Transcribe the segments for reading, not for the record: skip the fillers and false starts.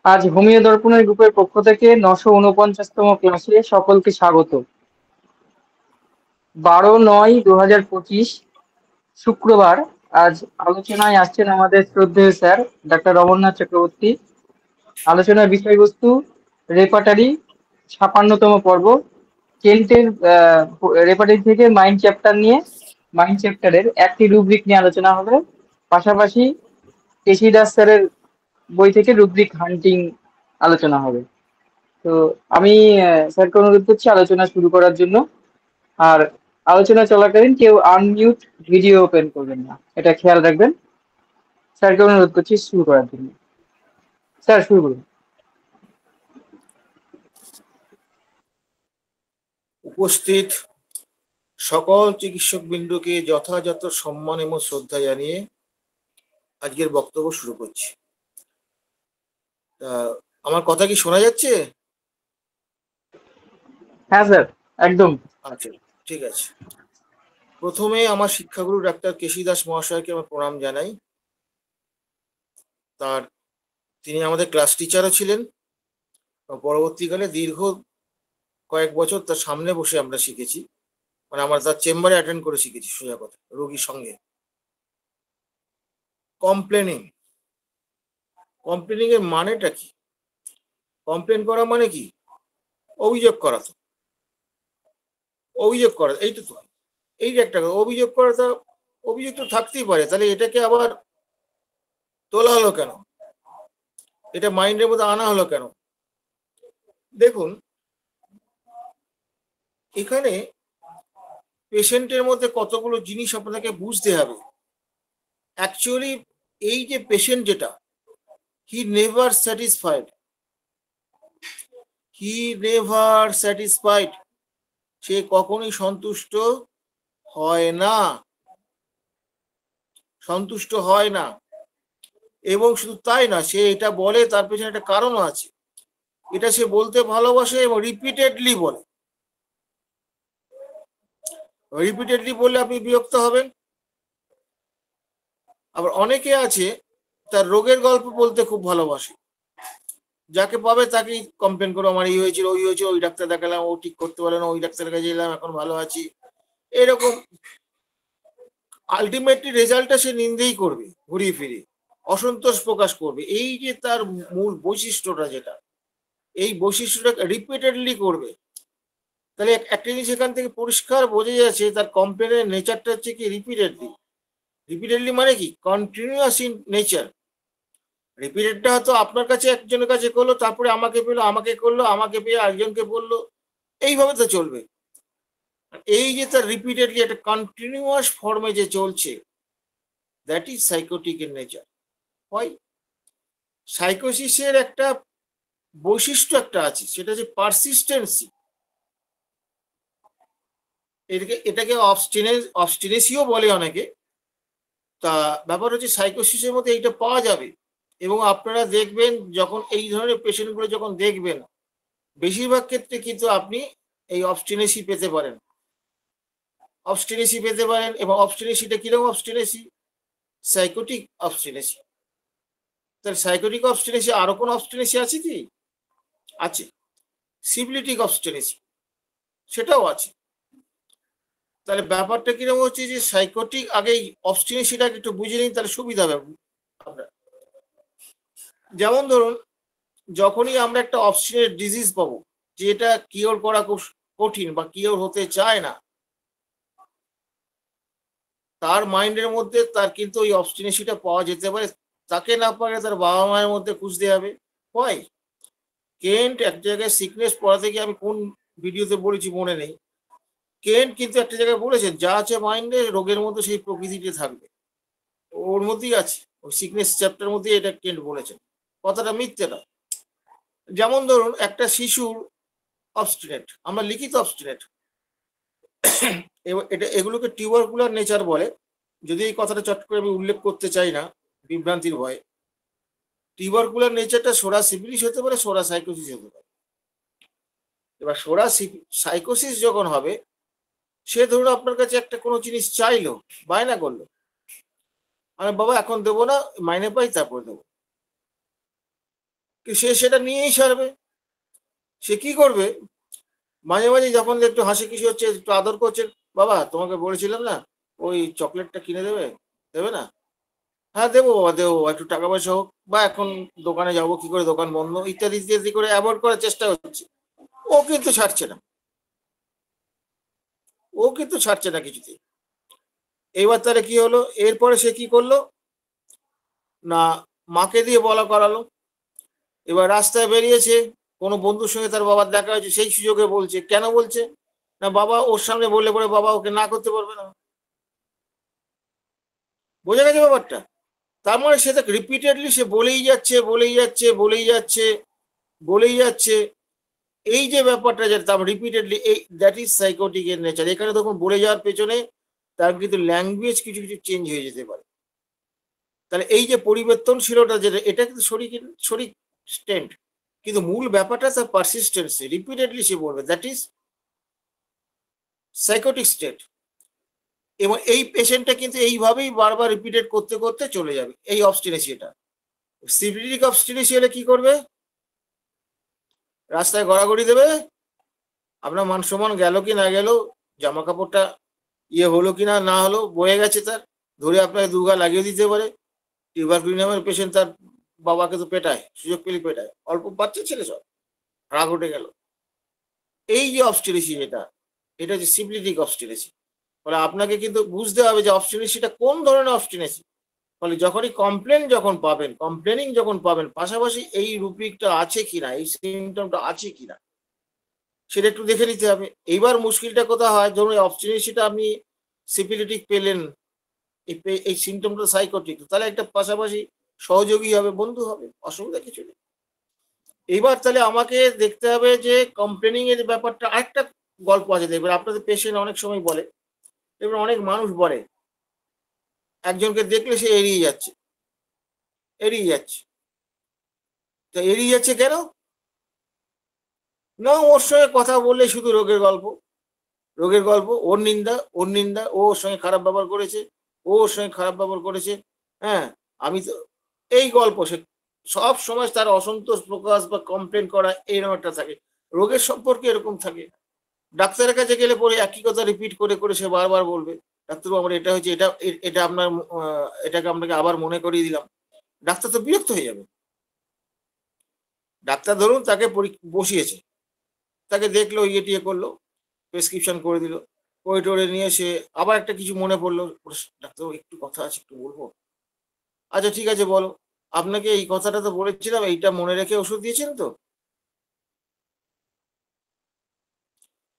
আজ হোমিও দর্পণের গ্রুপের পক্ষ থেকে 949তম ক্লাসে সকলকে স্বাগত। 12/9/2025 শুক্রবার। আজ আলোচনায় আসছেন আমাদের শ্রদ্ধেয় স্যার ডাক্তার অমরনাথ চক্রবর্তী। আলোচনার বিষয়বস্তু রেপার্টারি 56তম পর্ব। কেন্টের রেপার্টারি থেকে মাইন্ড চ্যাপ্টার নিয়ে মাইন্ড চ্যাপ্টারের একটি রুব্রিক নিয়ে আলোচনা হবে। পাশাপাশি কেশি দাস স্যারের বই থেকে রুব্রিক হান্টিং আলোচনা হবে। তো আমি স্যারকে অনুরোধ করছি আলোচনা শুরু করার জন্য। আর আলোচনা চলাকালীন কেউ আনমিউট ভিডিও ওপেন করবেন না, এটা খেয়াল রাখবেন। স্যারকে অনুরোধ করছি শুরু করার জন্য। স্যার শুরু করুন। উপস্থিত সকল চিকিৎসক বৃন্দকে যথাযথ সম্মান এবং শ্রদ্ধা জানিয়ে আজকের বক্তব্য শুরু করছি। আমার কথা কি শোনা যাচ্ছে? হ্যাঁ স্যার, একদম। আচ্ছা, ঠিক আছে। প্রথমে আমার শিক্ষাগুরু ডাক্তার কেশি দাস মহাশয়কে আমার প্রণাম জানাই। তিনি আমাদের ক্লাস টিচারও ছিলেন। পরবর্তীকালে দীর্ঘ কয়েক বছর তার সামনে বসে আমরা শিখেছি, মানে আমরা তার চেম্বারে অ্যাটেন্ড করে শিখেছি সোজা কথা, রোগীর সঙ্গে। কমপ্লেনিং এর মানেটা কি? কমপ্লেন করা মানে কি? অভিযোগ করা। তো অভিযোগ করা, এইটা তো এই যে একটা অভিযোগ করা, তো অভিযোগ তো থাকতেই পারে, তাহলে এটাকে আবার তোলা হলো কেন? এটা মাইন্ডের মধ্যে আনা হলো কেন? দেখুন, এখানে পেশেন্টের মধ্যে কতগুলো জিনিস আপনাকে বুঝতে হবে। অ্যাকচুয়ালি এই যে পেশেন্ট, যেটা হি নেভার স্যাটিসফাইড, সে কখনোই সন্তুষ্ট হয় না। এবং শুধু তাই না, সে এটা বলে তার পেছনে একটা কারণও আছে। এটা সে বলতে ভালোবাসে এবং রিপিটেডলি বলে। রিপিটেডলি বললে আপনি বিরক্ত হবেন। আবার অনেকে আছে তার রোগের গল্প বলতে খুব ভালোবাসে, যাকে পাবে তাকেই কমপ্লেন করো, আমার এই হয়েছিল, ওই হয়েছিল, ওই ডাক্তার দেখালাম, ও ঠিক করতে পারলো না, ওই ডাক্তারের কাছে এলাম, এখন ভালো আছি। এরকম আলটিমেটলি রেজাল্টটা সে নিন্দেই করবে, ঘুরিয়ে ফিরিয়ে অসন্তোষ প্রকাশ করবে। এই যে তার মূল বৈশিষ্ট্যটা, যেটা এই বৈশিষ্ট্যটা রিপিটেডলি করবে। তাহলে একটা জিনিস এখান থেকে পরিষ্কার বোঝা যাচ্ছে, তার কমপ্লেনের নেচারটা হচ্ছে কি রিপিটেডলি মানে কি কন্টিনিউয়াস ইন নেচার। রিপিটেডটা হয়তো আপনার কাছে একজনের কাছে করলো, তারপরে আমাকে পেলো, আমাকে করলো, আমাকে পেয়ে আরেকজনকে বললো, এইভাবে তো চলবে। এই যে তার রিপিটেডলি একটা কন্টিনিউয়াস ফর্মে যে চলছে, that is psychotic in nature. হয় সাইকোসিসের একটা বৈশিষ্ট্য একটা আছে, সেটা হচ্ছে পারসিস্টেন্সি। এটাকে অবস্টিনেসিও বলে অনেকে। তা ব্যাপার হচ্ছে সাইকোসিসের মধ্যে এইটা পাওয়া যাবে। এবং আপনারা দেখবেন, যখন এই ধরনের পেশেন্টগুলো যখন দেখবেন, বেশিরভাগ ক্ষেত্রে কিন্তু আপনি এই অবস্টিনেসি পেতে পারেন। এবং অবস্টিনেসিটা কিরকম অবস্টিনেসি? সাইকোটিক অবস্টিনেসি। তাহলে সাইকোটিক অবস্টিনেসি আরো কোন অবস্টিনেসি আছে কি? আছে, সিবলিটিক অবস্টিনেসি, সেটাও আছে। তাহলে ব্যাপারটা কিরকম হচ্ছে যে সাইকোটিক, আগে অবস্টিনেসিটাকে একটু বুঝে নিন, তাহলে সুবিধা হবে আপনার। যেমন ধরুন, যখনই আমরা একটা অবস্টিনেট ডিজিজ পাবো, যেটা কিওর করা খুব কঠিন বা কিওর হতে চায় না, তার মাইন্ডের মধ্যে তার কিন্তু ওই অবস্টিনেসিটা পাওয়া যেতে পারে। তাকে না পারে তার বাবা মায়ের মধ্যে খুঁজতে হবে। হয় কেন্ট এক জায়গায় সিকনেস পড়াতে গিয়ে, আমি কোন ভিডিওতে বলেছি মনে নেই, কেন্ট কিন্তু একটা জায়গায় বলেছেন, যা আছে মাইন্ডে রোগের মধ্যে সেই প্রকৃতিতে থাকবে, ওর মধ্যেই আছে। ওই সিকনেস চ্যাপ্টার মধ্যে এটা কেন্ট বলেছেন। কথাটা মিথ্যে না। যেমন ধরুন, একটা শিশুর অবস্টিনেট, আমরা লিখিত অবস্টিনেট, এগুলোকে টিউবারকুলার নেচার বলে। যদি এই কথাটা চট করে আমি উল্লেখ করতে চাই না বিভ্রান্তির ভয়ে। টিউবারকুলার নেচারটা সোরা সিফিলিস হতে পারে, সোরা সাইকোসিস হতে পারে। এবার সোরা সাইকোসিস যখন হবে, সে ধরুন আপনার কাছে একটা কোনো জিনিস চাইলো, বায়না করলো, আমি বাবা এখন দেবো না, মাইনে পাই তারপর দেবো। সে সেটা নিয়েই সারবে। সে কি করবে, মাঝে মাঝে যখন একটু হাসি খুশি হচ্ছে, একটু আদর করছে, বাবা তোমাকে বলেছিলাম না ওই চকলেটটা কিনে দেবে, দেবে না? হ্যাঁ দেবো বাবা, দেবো, একটু টাকা পয়সা হোক, বা এখন দোকানে যাবো কি করে, দোকান বন্ধ, ইত্যাদি ইত্যাদি করে অ্যাভয়েড করার চেষ্টা হচ্ছে। ও কিন্তু ছাড়ছে না, ও কিন্তু ছাড়ছে না কিছুতেই। এইবার তাহলে কি হলো, এরপরে সে কি করলো না, মাকে দিয়ে বলা করালো। এবার রাস্তায় বেরিয়েছে, কোনো বন্ধুর সঙ্গে তার বাবার দেখা হয়েছে, সেই সুযোগে বলছে। কেন বলছে না, বাবা ওর সামনে বললে পরে বাবা ওকে না করতে পারবে না। বোঝা গেছে ব্যাপারটা? তার মানে সে তো রিপিটেডলি সে বলেই যাচ্ছে, বলেই যাচ্ছে, বলেই যাচ্ছে, বলেই যাচ্ছে। এই যে ব্যাপারটা, যেটা তার রিপিটেডলি, এই দ্যাট ইজ সাইকোটিক এর নেচার। এখানে তখন বলে যাওয়ার পেছনে তার কিন্তু ল্যাঙ্গুয়েজ কিছু কিছু চেঞ্জ হয়ে যেতে পারে। তাহলে এই যে পরিবর্তনশীলতা, যেটা এটা কিন্তু শরিক স্টেন্ট, কিন্তু মূল ব্যাপারটা তার পারসিস্টেন্সি, রিপিটেডলি সে বলবে, দ্যাট ইজ সাইকোটিক স্টেট। এবং এই পেশেন্টটা কিন্তু এইভাবেই বারবার রিপিটেড করতে করতে চলে যাবে, এই অবস্টিনেসি। এটা সিফিলিটিক অবস্টিনেসি হলে কি করবে, রাস্তায় গড়াগড়ি দেবে, আপনার মান সম্মান গেল কি না গেল, জামা কাপড়টা ইয়ে হলো কি না না হলো, বয়ে গেছে তার, ধরে আপনাকে দুগা লাগিয়ে দিতে পারে। টিউবারকুলিনামের পেশেন্ট তার বাবাকে তো পেটায়, সুযোগ পেলে পেটায়, অল্প বাচ্চা ছেলে সব, রাগ উঠে গেল। এই যে অবস্টিনেসি, এটা হচ্ছে সিফিলিটিক অবস্টিনেসি। ফলে আপনাকে কিন্তু বুঝতে হবে যে অবস্টিনেসিটা কোন ধরনের অবস্টিনেসি। ফলে যখনই কমপ্লেনিং যখন পাবেন, পাশাপাশি এই রুপিকটা আছে কিনা, এই সিমটমটা আছে কিনা, সেটা একটু দেখে নিতে হবে। এইবার মুশকিলটা কোথায় হয়, ধরুন অবস্টিনেসিটা আপনি সিফিলিটিক পেলেন, এই সিমটমটা সাইকোটিক, তাহলে একটা পাশাপাশি সহযোগী হবে, বন্ধু হবে, অসুবিধা কিছু নেই। এইবার তাহলে আমাকে দেখতে হবে যে কমপ্লেনিং এর ব্যাপারটা। আরেকটা গল্প আছে দেখবেন, আপনাদের পেশেন্ট অনেক সময় বলে, এবার অনেক মানুষ বলে, একজনকে দেখলে সে এড়িয়ে যাচ্ছে, এড়িয়ে যাচ্ছে। তা এড়িয়ে যাচ্ছে কেন না, ওর সঙ্গে কথা বললে শুধু রোগের গল্প, রোগের গল্প, ওর নিন্দা, ওর নিন্দা, ও ওর সঙ্গে খারাপ ব্যবহার করেছে, ও ওর সঙ্গে খারাপ ব্যবহার করেছে। হ্যাঁ, আমি তো এই গল্প, সে সব সময় তার অসন্তোষ প্রকাশ বা কমপ্লেন করা এইরকম একটা থাকে। রোগের সম্পর্কে এরকম থাকে। ডাক্তারের কাছে গেলে পরে একই কথা রিপিট করে করে সে বারবার বলবে, ডাক্তারবাবু আমার এটা হয়েছে, এটা আপনার এটাকে আপনাকে আবার মনে করিয়ে দিলাম। ডাক্তার তো বিরক্ত হয়ে যাবে। ডাক্তার ধরুন তাকে বসিয়েছে, তাকে দেখলো, ইয়ে টিয়ে করলো, প্রেসক্রিপশন করে দিল, করে টোরে নিয়ে সে আবার একটা কিছু মনে পড়লো, ডাক্তারবাবু একটু কথা আছে, একটু বলবো। আচ্ছা ঠিক আছে বলো, আপনাকে এই কথাটা তো বলেছিলাম, এইটা মনে রেখে ওষুধ দিয়েছেন তো?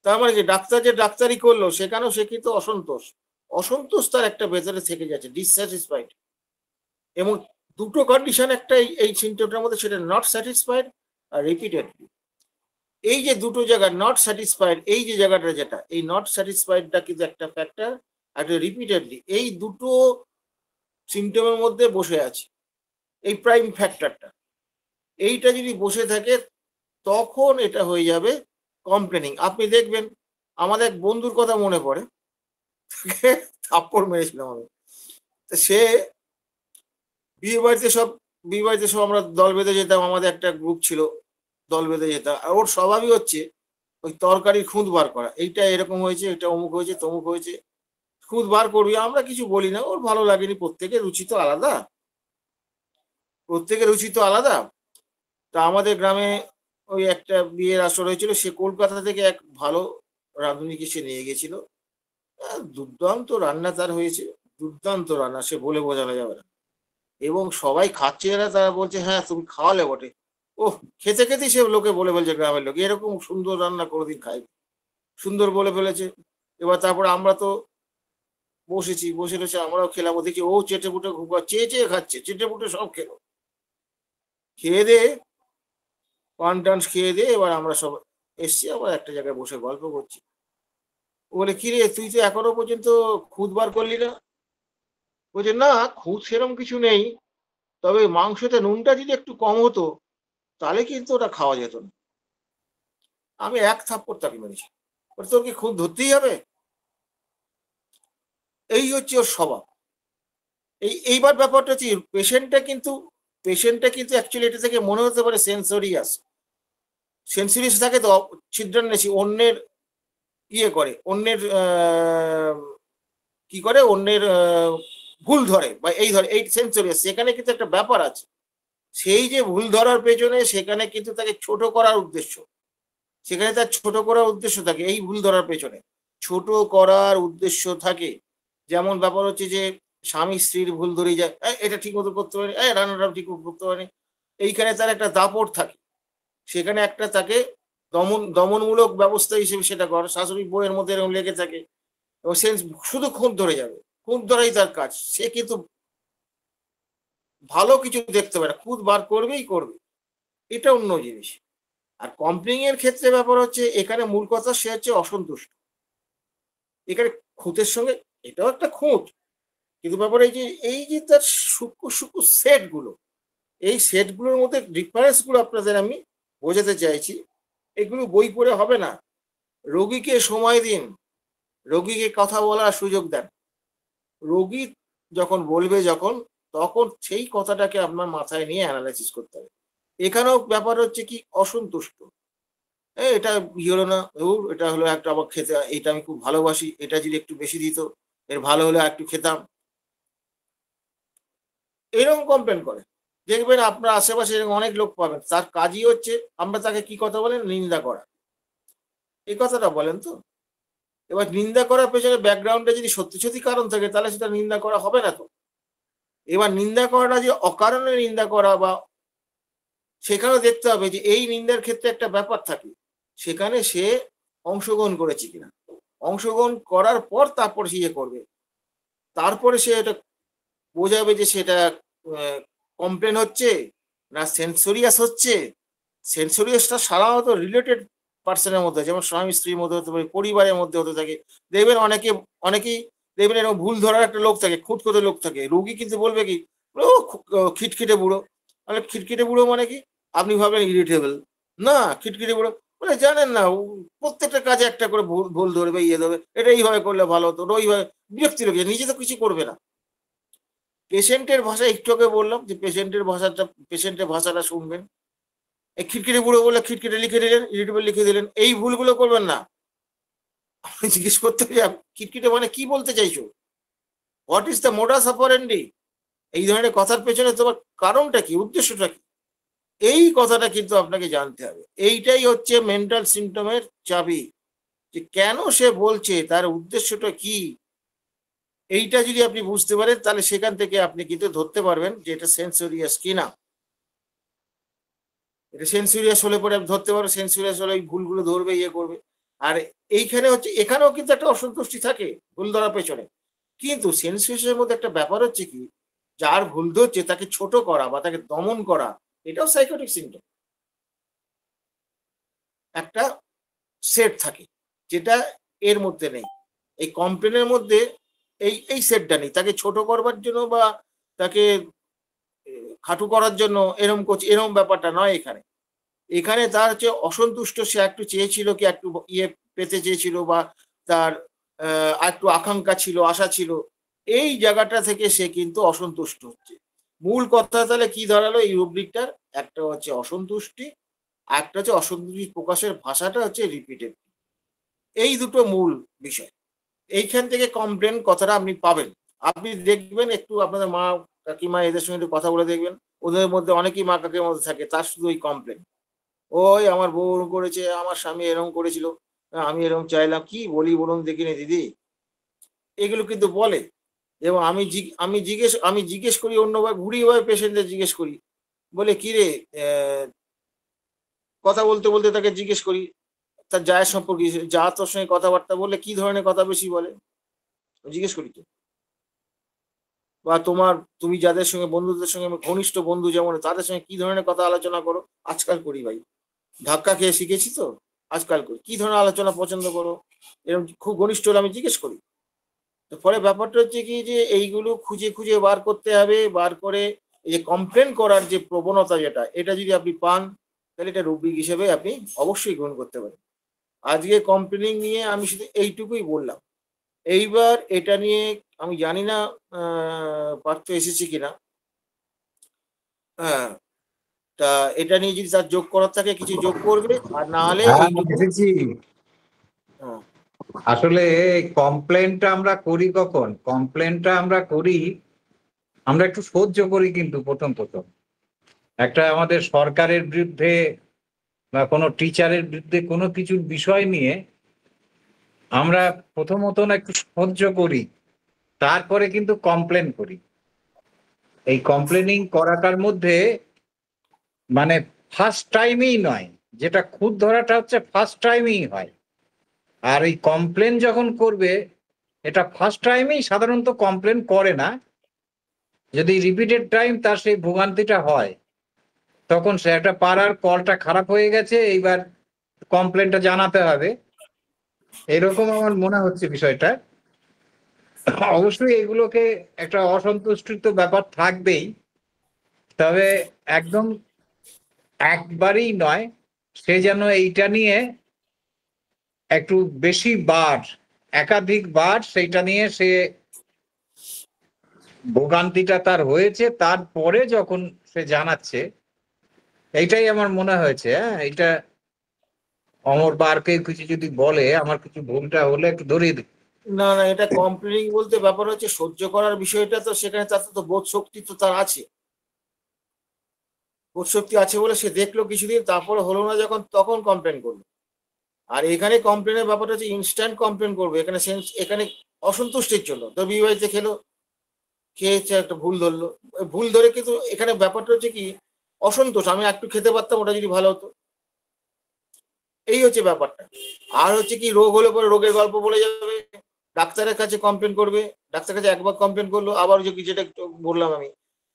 তার মানে কি, ডাক্তার যে ডাক্তারি করলো সেখানেও সে কিন্তু অসন্তোষ, অসন্তোষ তার একটা ভেতরে থেকে যাচ্ছে, ডিসস্যাটিসফাইড। এবং দুটো কন্ডিশন একটা এই সিমটমটার মধ্যে, সেটা নট স্যাটিসফাইড আর রিপিটেডলি। এই যে দুটো জায়গা নট স্যাটিসফাইড, এই যে জায়গাটা, যেটা এই নট স্যাটিসফাইডটা কিন্তু একটা ফ্যাক্টর, একটা রিপিটেডলি, এই দুটো সিমটমের মধ্যে বসে আছে এই প্রাইম ফ্যাক্টরটা। এইটা যদি বসে থাকে, তখন এটা হয়ে যাবে কমপ্লেনিং। আপনি দেখবেন, আমাদের এক বন্ধুর কথা মনে পড়ে, থাপ্পড় মেরেছিলাম আমি। তা সে বিয়ে বাড়িতে সব বিয়ে বাড়িতে সব আমরা দল বেঁধে যেতাম, আমাদের একটা গ্রুপ ছিল, দল বেঁধে যেতাম। আর ওর স্বভাবই হচ্ছে ওই তরকারির খুঁত বার করা, এইটা এরকম হয়েছে, এটা অমুক হয়েছে, তমুক হয়েছে, খুঁত বার করবি। আমরা কিছু বলি না, ওর ভালো লাগেনি, প্রত্যেকের রুচি তো আলাদা, প্রত্যেকের রুচি তো আলাদা। তা আমাদের গ্রামে ওই একটা বিয়ের আসর হয়েছিল, সে কলকাতা থেকে এক ভালো রাঁধুনিকে সে নিয়ে গেছিল। দুর্দান্ত রান্না তার হয়েছে, দুর্দান্ত রান্না, সে বলে বোঝানো যাবে না। এবং সবাই খাচ্ছে যারা, তারা বলছে হ্যাঁ তুমি খাওয়ালে বটে। ওহ, খেতে খেতেই সে লোকে বলে ফেলছে, গ্রামের লোক এরকম সুন্দর রান্না কোনোদিন খাই, সুন্দর বলে ফেলেছে। এবার তারপরে আমরা তো বসেছি, বসে রয়েছে, আমরাও খেলাম, ও দেখছি ও চেটে পুটে ঘুপা চেয়ে চেয়ে খাচ্ছে, চেটে পুটে সব খেলো। খেয়ে দিয়ে পান টান খেয়ে দিয়ে এবার আমরা সব এসছি, আবার একটা জায়গায় বসে গল্প করছি। ও বলে কি রে, তুই তো এখনো পর্যন্ত খুদ বার করলি না? বলছে না, খুদ সেরম কিছু নেই, তবে মাংসতে নুনটা যদি একটু কম হতো তাহলে কিন্তু ওটা খাওয়া যেত না। আমি এক থাপ্পড় তাকে মেরেছি। তোর কি খুদ ধরতেই হবে? এই হচ্ছে ওর স্বভাব। এইবার ব্যাপারটা হচ্ছে, পেশেন্টটা কিন্তু পেশেন্টটা কিন্তু অ্যাকচুয়ালি এটা থেকে মনে হতে পারে সেন্সরিয়াস থাকে, তো ছিদ্রান্বেষী, অন্যের ইয়ে করে, অন্যের কি করে, অন্যের ভুল ধরে বা এই ধরে, এই সেন্সরিয়াস। সেখানে কিন্তু একটা ব্যাপার আছে, সেই যে ভুল ধরার পেছনে সেখানে কিন্তু তাকে ছোট করার উদ্দেশ্য, সেখানে তার ছোট করার উদ্দেশ্য থাকে। এই ভুল ধরার পেছনে ছোট করার উদ্দেশ্য থাকে। যেমন ব্যাপার হচ্ছে যে স্বামী স্ত্রীর ভুল ধরেই যায়, এটা ঠিক মতো করতে পারেনি, রান্নাটা ঠিক মতো করতে পারেনি, এইখানে তার একটা দাপট থাকে। সেখানে একটা তাকে দমনমূলক ব্যবস্থা হিসেবে সেটা করে। শাশুড়ি বউয়ের মধ্যে এরকম লেগে থাকে এবং সে শুধু খুঁত ধরে যাবে, খুঁত ধরাই তার কাজ। সে কিন্তু ভালো কিছু দেখতে পারে না, খুঁত বার করবেই করবে, এটা অন্য জিনিস। আর কমপ্লেইং এর ক্ষেত্রে ব্যাপার হচ্ছে এখানে মূল কথা সে হচ্ছে অসন্তুষ্ট। এখানে খুঁতের সঙ্গে এটাও একটা খুঁত, কিন্তু ব্যাপার এই যে তার সূক্ষ্ম সূক্ষ্ম সেট গুলো, এই সেট গুলোর মধ্যে ডিফারেন্স গুলো আপনাদের আমি বোঝাতে চাইছি। এগুলো বই পড়ে হবে না, রোগীকে সময় দিন, রোগীকে কথা বলার সুযোগ দেন। রোগী যখন বলবে, তখন সেই কথাটাকে আপনার মাথায় নিয়ে অ্যানালাইসিস করতে হবে। এখানেও ব্যাপার হচ্ছে কি, অসন্তুষ্ট, এটা হলো না, এটা হলো একটা, আবার খেতে, এটা আমি খুব ভালোবাসি, এটা যদি একটু বেশি দিত, এর ভালো হলে একটু খেতাম, এরকম কমপ্লেন করে। দেখবেন আপনার আশেপাশে এরকম অনেক লোক পাবেন, তার কাজই হচ্ছে, আমরা তাকে কি কথা বলেন, নিন্দা করা। এই কথাটা বলেন তো। এবার নিন্দা করার পেছনে ব্যাকগ্রাউন্ডে যদি সত্যি সত্যি কারণ থাকে, তাহলে সেটা নিন্দা করা হবে না তো। এবার নিন্দা করাটা যে অকারণে নিন্দা করা, বা সেখানেও দেখতে হবে যে এই নিন্দার ক্ষেত্রে একটা ব্যাপার থাকে, সেখানে সে অংশগ্রহণ করেছে কিনা। অংশগ্রহণ করার পর তারপর সে ইয়ে করবে, তারপরে সে এটা বোঝাবে যে সেটা কমপ্লেন হচ্ছে না সেন্সোরিয়াস হচ্ছে। সেন্সোরিয়াসটা সাধারণত রিলেটেড পার্সনের মধ্যে, যেমন স্বামী স্ত্রীর মধ্যে হতে পারে, পরিবারের মধ্যে হতে থাকে। দেখবেন অনেকেই দেখবেন এরকম ভুল ধরার একটা লোক থাকে, খুঁতখুঁতে লোক থাকে। রোগী কিন্তু বলবে কি, ও খিটখিটে বুড়ো। মানে খিটখিটে বুড়ো মানে কি, আপনি ভাবেন ইরিটেবল, না, খিটখিটে বুড়ো মানে জানেন না, প্রত্যেকটা কাজে একটা করে ভুল ভুল ধরবে, ইয়ে ধরবে, এটা এইভাবে করলে ভালো হতো, ওইভাবে, বিরক্তি লেগে নিজে তো কিছু করবে না। পেশেন্টের ভাষা, একটু আগে বললাম যে পেশেন্টের ভাষাটা শুনবেন। এই খিটখিটে বুড়ো বলে খিটখিটে লিখে দিলেন, ইরিটেবল লিখে দিলেন, এই ভুলগুলো করবেন না। আপনি জিজ্ঞেস করতে হবে খিটখিটে মানে কি বলতে চাইছো, what is the modus operandi, এই ধরনের কথার পেছনে তোমার কারণটা কি, উদ্দেশ্যটা কি, এই কথাটা কিন্তু আপনাকে জানতে হবে। এইটাই হচ্ছে মেন্টাল সিমটমের চাবি, যে কেন সে বলছে, তার উদ্দেশ্যটা কি। এইটা যদি আপনি বুঝতে পারেন, তাহলে সেখান থেকে আপনি কিন্তু ধরতে পারবেন যে এটা সেন্সোরিয়াস কিনা। এটা সেন্সুরিয়াস হলে পরে আমি ধরতে পারবো, সেন্সুরিয়াস হলে এই ভুলগুলো ধরবে, ইয়ে করবে। আর এইখানে হচ্ছে, এখানেও কিন্তু একটা অসন্তুষ্টি থাকে ভুল ধরার পেছনে। কিন্তু সেন্সুরিয়াসের মধ্যে একটা ব্যাপার হচ্ছে কি, যার ভুল ধরছে তাকে ছোট করা বা তাকে দমন করা, এটাও সাইকোটিক সিমটম। একটা সেট থাকে, যেটা এর মধ্যে নেই। এই কমপ্লেনের মধ্যে এই সেটটা নেই, তাকে ছোট করবার জন্য বা তাকে খাটু করার জন্য এরম করছে, এরম ব্যাপারটা নয় এখানে। এখানে তার হচ্ছে অসন্তুষ্ট, সে একটু চেয়েছিল কি, একটু ইয়ে পেতে চেয়েছিল, বা তার একটু আকাঙ্ক্ষা ছিল, আশা ছিল, এই জায়গাটা থেকে সে কিন্তু অসন্তুষ্ট হচ্ছে। মূল কথা তাহলে কি দাঁড়ালো এই রুব্রিকটার, একটা হচ্ছে অসন্তুষ্টি, একটা হচ্ছে অসন্তুষ্টি প্রকাশের ভাষাটা হচ্ছে রিপিটেড। এই দুটো মূল বিষয়। এইখান থেকে কমপ্লেন কথাটা আপনি পাবেন। আপনি দেখবেন একটু আপনাদের মা কাকিমা এদের সঙ্গে একটু কথা বলে দেখবেন, ওদের মধ্যে অনেকেই মা কাকির মধ্যে থাকে, তার শুধু ওই কমপ্লেন, ওই আমার বউ ওরকম করেছে, আমার স্বামী এরকম করেছিল, আমি এরকম চাইলাম, কি বলি বলুন দেখিনি দিদি, এগুলো কিন্তু বলে। এবং আমি জিজ্ঞেস করি অন্যভাবে, ঘুরিয়ে ভাবে পেশেন্টদের জিজ্ঞেস করি, বলে কি রে, কথা বলতে বলতে তাকে জিজ্ঞেস করি তার জায়ের সম্পর্কে, যা তোর সঙ্গে কথাবার্তা বললে কি ধরনের কথা বেশি বলে, জিজ্ঞেস করি তো। বা তুমি যাদের সঙ্গে, বন্ধুদের সঙ্গে ঘনিষ্ঠ বন্ধু যেমন, তাদের সঙ্গে কি ধরনের কথা আলোচনা করো, আজকাল করি ভাই, ধাক্কা খেয়ে শিখেছি তো, আজকাল করি, কি ধরনের আলোচনা পছন্দ করো, এরকম খুব ঘনিষ্ঠ হলে আমি জিজ্ঞেস করি। তো ফলে ব্যাপারটা হচ্ছে কি, যে এইগুলো খুঁজে খুঁজে বার করতে হবে, বার করে এই যে কমপ্লেন করার যে প্রবণতা, যেটা এটা যদি আপনি পান, তাহলে এটা রুব্রিক হিসেবে আপনি অবশ্যই গ্রহণ করতে পারেন। আজকে কমপ্লেনিং নিয়ে আমি শুধু এইটুকুই বললাম। এইবার এটা নিয়ে আমি জানি না পার্থ এসেছে কিনা, হ্যাঁ, তা এটা নিয়ে যদি তার যোগ করার থাকে কিছু যোগ করবে, আর না হলে হ্যাঁ, এইটুকু। এসেছি। হ্যাঁ, আসলে কমপ্লেনটা আমরা করি কখন? কমপ্লেনটা আমরা করি, আমরা একটু সহ্য করি কিন্তু প্রথম প্রথম একটা আমাদের সরকারের বিরুদ্ধে বা কোনো টিচারের বিরুদ্ধে কোনো কিছুর বিষয় নিয়ে আমরা প্রথমত না একটু সহ্য করি, তারপরে কিন্তু কমপ্লেন করি। এই কমপ্লেনিং করাটার মধ্যে মানে ফার্স্ট টাইমেই নয়, যেটা খুদ ধরাটা হচ্ছে ফার্স্ট টাইমেই হয়। আর এই কমপ্লেন যখন করবে, এটা ফার্স্ট টাইমেই সাধারণত কমপ্লেন করে না। যদি রিপিটেড টাইম তার সেই ভোগান্তিটা হয়, তখন সে একটা পাড়ার কলটা খারাপ হয়ে গেছে, এইবার কমপ্লেনটা জানাতে হবে, এরকম আমার মনে হচ্ছে বিষয়টা। অবশ্যই এগুলোকে একটা অসন্তুষ্টিত ব্যাপার থাকবেই, তবে একদম একবারই নয়, সে যেন এইটা নিয়ে একটু বেশি বার, একাধিক বার সেইটা নিয়ে সে ভোগান্তিটা তার হয়েছে, তারপরে যখন সে জানাচ্ছে, এইটাই আমার মনে হয়েছে। হ্যাঁ, এইটা অমর বারকে কিছু যদি বলে, আমার কিছু ভুলটা হলে একটু ধরিয়ে দিই। না না, এটা কমপ্লেনিং বলতে ব্যাপার হচ্ছে সহ্য করার বিষয়টা, তো সেখানে তার তো বোধ শক্তি তো তার আছে। বোধ শক্তি আছে বলে সে দেখলো কিছুদিন, তারপরে হলো না যখন, তখন কমপ্লেন করলো। আর এখানে কমপ্লেনের ব্যাপারটা হচ্ছে ইনস্ট্যান্ট কমপ্লেন করবে। এখানে এখানে অসন্তুষ্টির জন্য তো বিয়ে বাড়িতে খেলো, খেয়েছে একটা ভুল ধরলো, ওই ভুল ধরে, কিন্তু এখানে ব্যাপারটা হচ্ছে কি অসন্তোষ, আমি একটু খেতে পারতাম, ওটা যদি ভালো হতো, এই হচ্ছে ব্যাপারটা। আর হচ্ছে কি রোগ হলে পরে রোগের গল্প বলে যাবে, ডাক্তারের কাছে কমপ্লেন করবে, ডাক্তারের কাছে একবার কমপ্লেন করলো, আবার যে যেটা একটু বললাম আমি,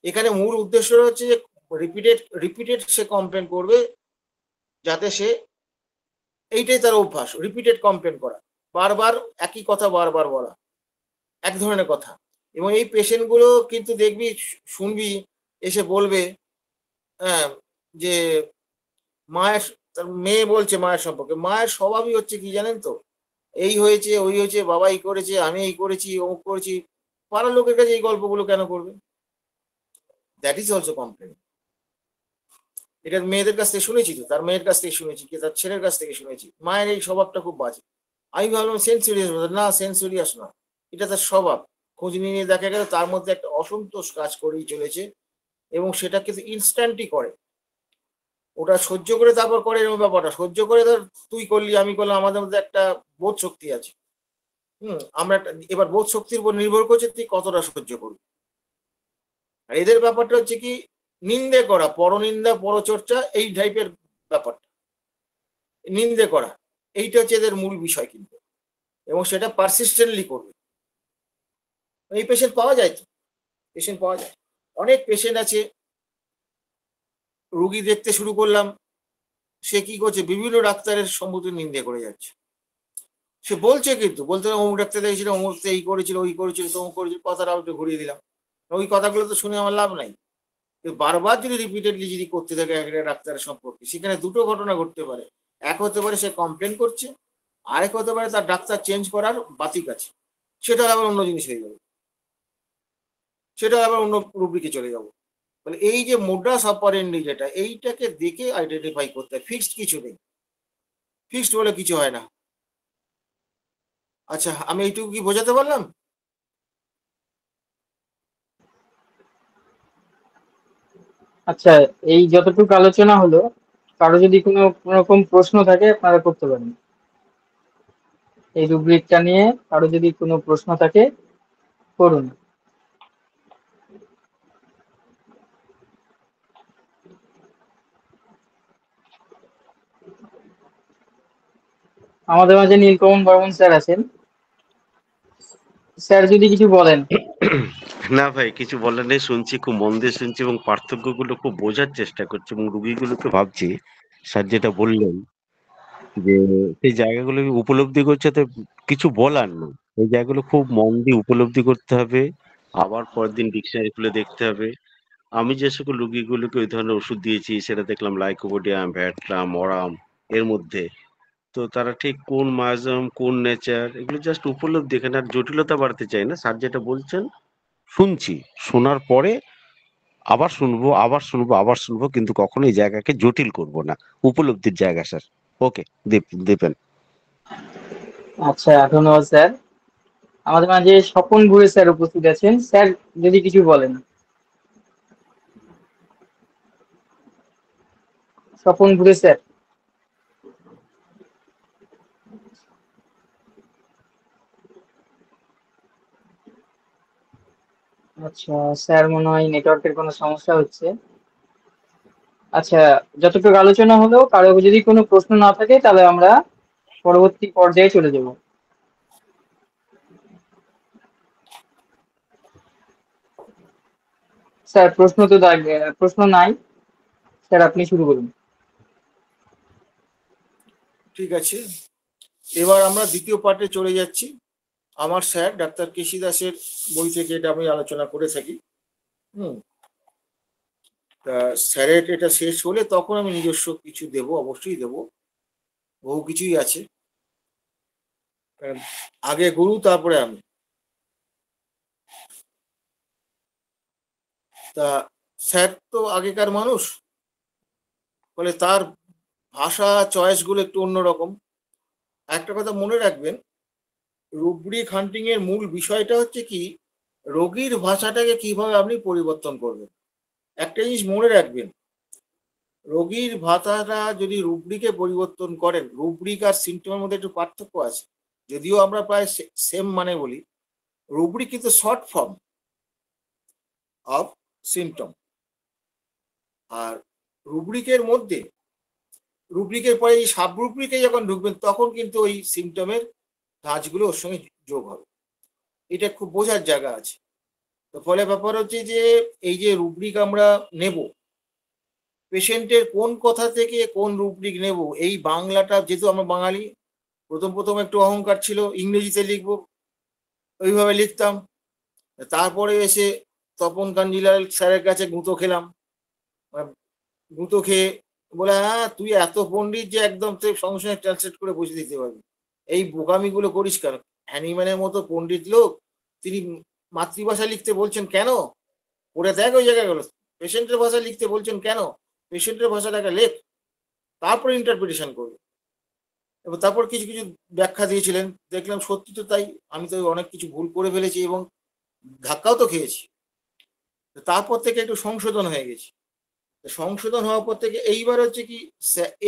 এখানে মূল উদ্দেশ্য হচ্ছে যে রিপিটেড রিপিটেড সে কমপ্লেন করবে, যাতে সে, এইটাই তার অভ্যাস, রিপিটেড কমপ্লেন করা, বারবার একই কথা বারবার বলা, এক ধরনের কথা। এবং এই পেশেন্ট গুলো কিন্তু দেখবি, শুনবি, এসে বলবে, হ্যাঁ, যে মায়ের, তার মেয়ে বলছে মায়ের সম্পর্কে, মায়ের স্বভাবই হচ্ছে কি জানেন তো, এই হয়েছে ওই হয়েছে, বাবা এই করেছে, আমি এই করেছি, অমুক করেছি। পাড়ার লোকের কাছে এই গল্পগুলো কেন করবে? That is also complain. এটা মেয়েদের কাছ থেকে শুনেছি, তো তার মেয়ের কাছ থেকে শুনেছি, কি তার ছেলের কাছ থেকে শুনেছি, মায়ের এই স্বভাবটা খুব বাজে। আমি ভাবলাম সেন্সুরিয়াস, না সেন্সুরিয়াস না, এটা তার স্বভাব। খোঁজ নিয়ে নিয়ে দেখা গেল তার মধ্যে একটা অসন্তোষ কাজ করেই চলেছে, এবং সেটা কিন্তু ইনস্ট্যান্টই করে। ওটা সহ্য করে তারপর করে, এরকম ব্যাপারটা সহ্য করে, ধর তুই করলি আমি করলাম, আমাদের মধ্যে একটা বোধ শক্তি আছে। আমরা এবার বোধ শক্তির উপর নির্ভর করছে তুই কতটা সহ্য করবি। আর এদের ব্যাপারটা হচ্ছে কি নিন্দে করা, পরনিন্দা পরচর্চা, এই টাইপের ব্যাপারটা, নিন্দে করা, এইটা হচ্ছে এদের মূল বিষয় কিন্তু। এবং সেটা পারসিস্টেন্টলি করবে। এই পেশেন্ট পাওয়া যায় তো, পেশেন্ট পাওয়া যায়, অনেক পেশেন্ট আছে। রুগী দেখতে শুরু করলাম, সে কি করছে, বিভিন্ন ডাক্তারের সম্মুখে নিন্দে করে যাচ্ছে। সে বলছে কিন্তু, বলতে অমুক ডাক্তার দেখেছিল, অমুক এই করেছিল, ওই করেছিল, তমুক করেছিল, কথাটা একটু ঘুরিয়ে দিলাম। ওই কথাগুলো তো শুনে আমার লাভ নাই। বারবার যদি রিপিটেডলি যদি করতে থাকে একটা ডাক্তারের সম্পর্কে, সেখানে দুটো ঘটনা ঘটতে পারে। এক হতে পারে সে কমপ্লেন করছে, আরেক হতে পারে তার ডাক্তার চেঞ্জ করার বাতিক আছে। সেটা আবার অন্য জিনিস হয়ে যাবে, সেটা আবার অন্য রুব্রিকে চলে যাবো। তাহলে এই যে মোডাস অপারেন্ডি যেটা, এইটাকে দেখে আইডেন্টিফাই করতে হয়, ফিক্সড কিছু নেই, ফিক্সড বলে কিছু হয় না। আচ্ছা, আমি এইটুকু কি বোঝাতে পারলাম? আচ্ছা, এই যতটুকু আলোচনা হলো, কারো যদি কোনো রকম প্রশ্ন থাকে আপনারা করতে পারেন। এই রুব্রিকটা নিয়ে কারো যদি কোনো প্রশ্ন থাকে করুন। আমাদের মাঝে নীলকমল বর্মন স্যার আছেন, স্যার যদি কিছু বলেন। না ভাই, কিছু বলার নেই, শুনছি, খুব মন দিয়ে শুনছি এবং পার্থক্যগুলো খুব বোঝার চেষ্টা করছি এবং রুগীগুলোকে ভাবছি স্যার যেটা বললেন যে সেই জায়গাগুলো উপলব্ধি করছে, তো কিছু বলার নেই। এই জায়গাগুলো খুব মন দিয়ে উপলব্ধি করতে হবে, আবার পরের দিন ডিকশনারি খুলে দেখতে হবে। আমি যে সকল রুগীগুলোকে ওই ধরনের ওষুধ দিয়েছি সেটা দেখলাম লাইকোপোডিয়াম, ভ্যাটলাম, অরাম এর মধ্যে। তো তারা ঠিক কোন মায়াজম, কোন নেচার, এগুলো জাস্ট উপলব্ধি, এখানে আর জটিলতা বাড়তে চাই না। স্যার যেটা বলছেন শুনছি, শোনার পরে আবার শুনবো, আবার শুনবো, আবার শুনবো, কিন্তু কখনো এই জায়গাকে জটিল করব না। উপলব্ধির জায়গা স্যার। ওকে, দীপেন। আচ্ছা, ধন্যবাদ স্যার। আমাদের মাঝে স্বপন ভুঁইয়া স্যার উপস্থিত আছেন। স্যার যদি কিছু বলেন। স্বপন ভুঁইয়া স্যার। আচ্ছা, স্যার মনে হয় নেটওয়ার্কের কোনো সমস্যা হচ্ছে। আচ্ছা, যতটুকু আলোচনা হলো, কারো যদি কোনো প্রশ্ন না থাকে তাহলে আমরা পরবর্তী পর্যায়ে চলে যাব। স্যার প্রশ্ন নাই। স্যার আপনি শুরু করুন। ঠিক আছে, এবার আমরা দ্বিতীয় পার্টে চলে যাচ্ছি। আমার স্যার ডাক্তার কেশি দাসের বই থেকে এটা আমি আলোচনা করে থাকি। তা স্যারের এটা শেষ হলে তখন আমি নিজস্ব কিছু দেব, অবশ্যই দেব, বহু কিছুই আছে। আগে গুরু, তারপরে আমি। তা স্যার তো আগেকার মানুষ, ফলে তার ভাষা চয়েস গুলো একটু অন্যরকম। একটা কথা মনে রাখবেন, রুব্রিক হান্টিং এর মূল বিষয়টা হচ্ছে কি, রোগীর ভাষাটাকে কিভাবে আপনি পরিবর্তন করবেন। একটা জিনিস মনে রাখবেন, রোগীর ভাষাটা যদি রুব্রিকে পরিবর্তন করেন, রুব্রিক আর সিমটমের মধ্যে একটু পার্থক্য আছে, যদিও আমরা প্রায় সেম মানে বলি। রুব্রিক কিন্তু শর্ট ফর্ম অফ সিমটম, আর রুব্রিকের মধ্যে, রুব্রিকের পরে এই সাব রুব্রিকে যখন ঢুকবেন তখন কিন্তু ওই সিমটমের কাজগুলো ওর সঙ্গে যোগ হবে। এটা খুব বোঝার জায়গা আছে। তো ফলে ব্যাপার হচ্ছে যে এই যে রুব্রিক আমরা নেব, পেশেন্টের কোন কথা থেকে কোন রুব্রিক নেব, এই বাংলাটা, যেহেতু আমরা বাঙালি, প্রথম একটু অহংকার ছিল, ইংরেজিতে লিখবো, ওইভাবে লিখতাম। তারপরে এসে তপন কাঞ্জিলাল স্যারের কাছে গুঁতো খেলাম। গুঁতো খেয়ে বলে, হ্যাঁ তুই এত পণ্ডিত যে একদম তুই সঙ্গে সঙ্গে ট্রান্সলেট করে বসে দিতে পারবি, এই বোকামিগুলো করিস কেন? হ্যানিম্যানের মতো পণ্ডিত লোক, তিনি মাতৃভাষা লিখতে বলছেন কেন? পড়ে দেখ ওই জায়গাগুলো। পেশেন্টের ভাষা লিখতে বলছেন কেন? পেশেন্টের ভাষাটাকে লেখ, তারপর ইন্টারপ্রিটেশন করবে। এবং তারপর কিছু কিছু ব্যাখ্যা দিয়েছিলেন, দেখলাম সত্যি তো তাই, আমি তো অনেক কিছু ভুল করে ফেলেছি এবং ধাক্কাও তো খেয়েছি। তারপর থেকে একটু সংশোধন হয়ে গেছি। সংশোধন হওয়ার পর থেকে এইবার হচ্ছে কি,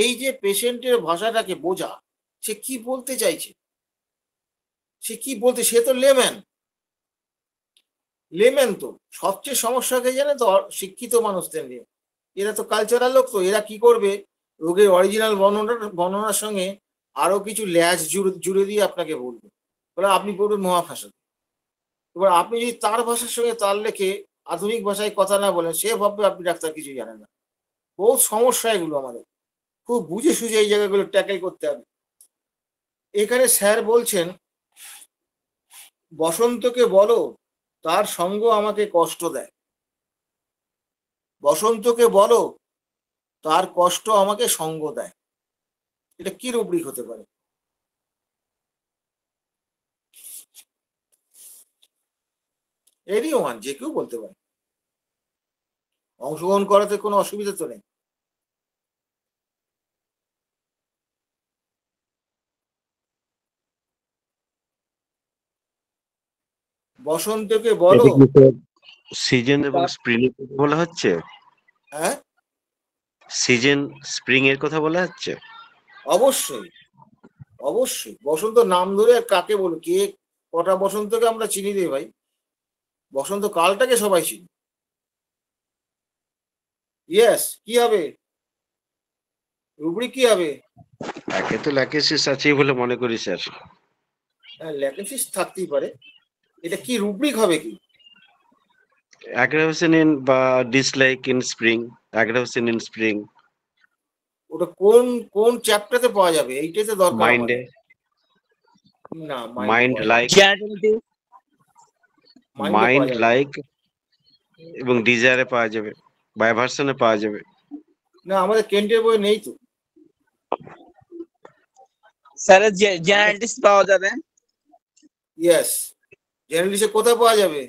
এই যে পেশেন্টের ভাষাটাকে বোঝা, সে কি বলতে চাইছে, সে তো লেম্যান তো সবচেয়ে সমস্যা কে জানে তো, শিক্ষিত মানুষদের নিয়ে। এরা তো কালচারাল লোক, তো এরা কি করবে, রোগের অরিজিনাল বর্ণনার সঙ্গে আরো কিছু ল্যাজ জুড়ে দিয়ে আপনাকে বলবে, বলে আপনি পড়বেন মহাভাষা। এবার আপনি যদি তার ভাষার সঙ্গে তার লেখে আধুনিক ভাষায় কথা না বলেন, সে ভাববে আপনি ডাক্তার কিছু জানেন না। বহু সমস্যা এগুলো, আমাদের খুব বুঝে সুঝে এই জায়গাগুলো ট্যাকেল করতে হবে। এখানে স্যার বলছেন, বসন্তকে বলো তার সঙ্গ আমাকে কষ্ট দেয়, বসন্তকে বলো তার কষ্ট আমাকে সঙ্গ দেয়। এটা কি রুব্রিক হতে পারে? এরই ওয়ান, যে কেউ বলতে পারে, অংশগ্রহণ করাতে কোনো অসুবিধা তো নেই। বসন্তকে বলো। সিজন এবং স্প্রিং এর কথা বলা হচ্ছে? হ্যাঁ, সিজন স্প্রিং এর কথা বলা হচ্ছে? অবশ্যই অবশ্যই। বসন্ত নাম ধরে আর কাকে বলো, কে কটা বসন্তকে আমরা চিনি রে ভাই? বসন্ত কালটাকে সবাই চিনি। ইয়েস, কি হবে রুব্রিক, কি হবে? একে তো ল্যাকেসিস আছেই বলে মনে করি স্যার। হ্যাঁ, ল্যাকেসিস থাকতেই পারে। এটা কি রুব্রিক হবে কি? aggravation in বা dislike in spring, aggravation in spring. ওটা কোন কোন চ্যাপ্টারে পাওয়া যাবে, এইটাই তো দরকার মাইন্ডে, আমাদের। না, মাইন্ড লাইক, মাইন্ডে পাওয়া মাইন্ড যাবে লাইক এবং ডিজায়ারে পাওয়া যাবে, বায়োভার্সনে পাওয়া যাবে। না, আমাদের কেন্টের বই নেই তো। স্যার জেনারেটিক্স পাওয়া যাবে। ইয়েস, জেনারেলিস্টে কোথায় পাওয়া যাবে?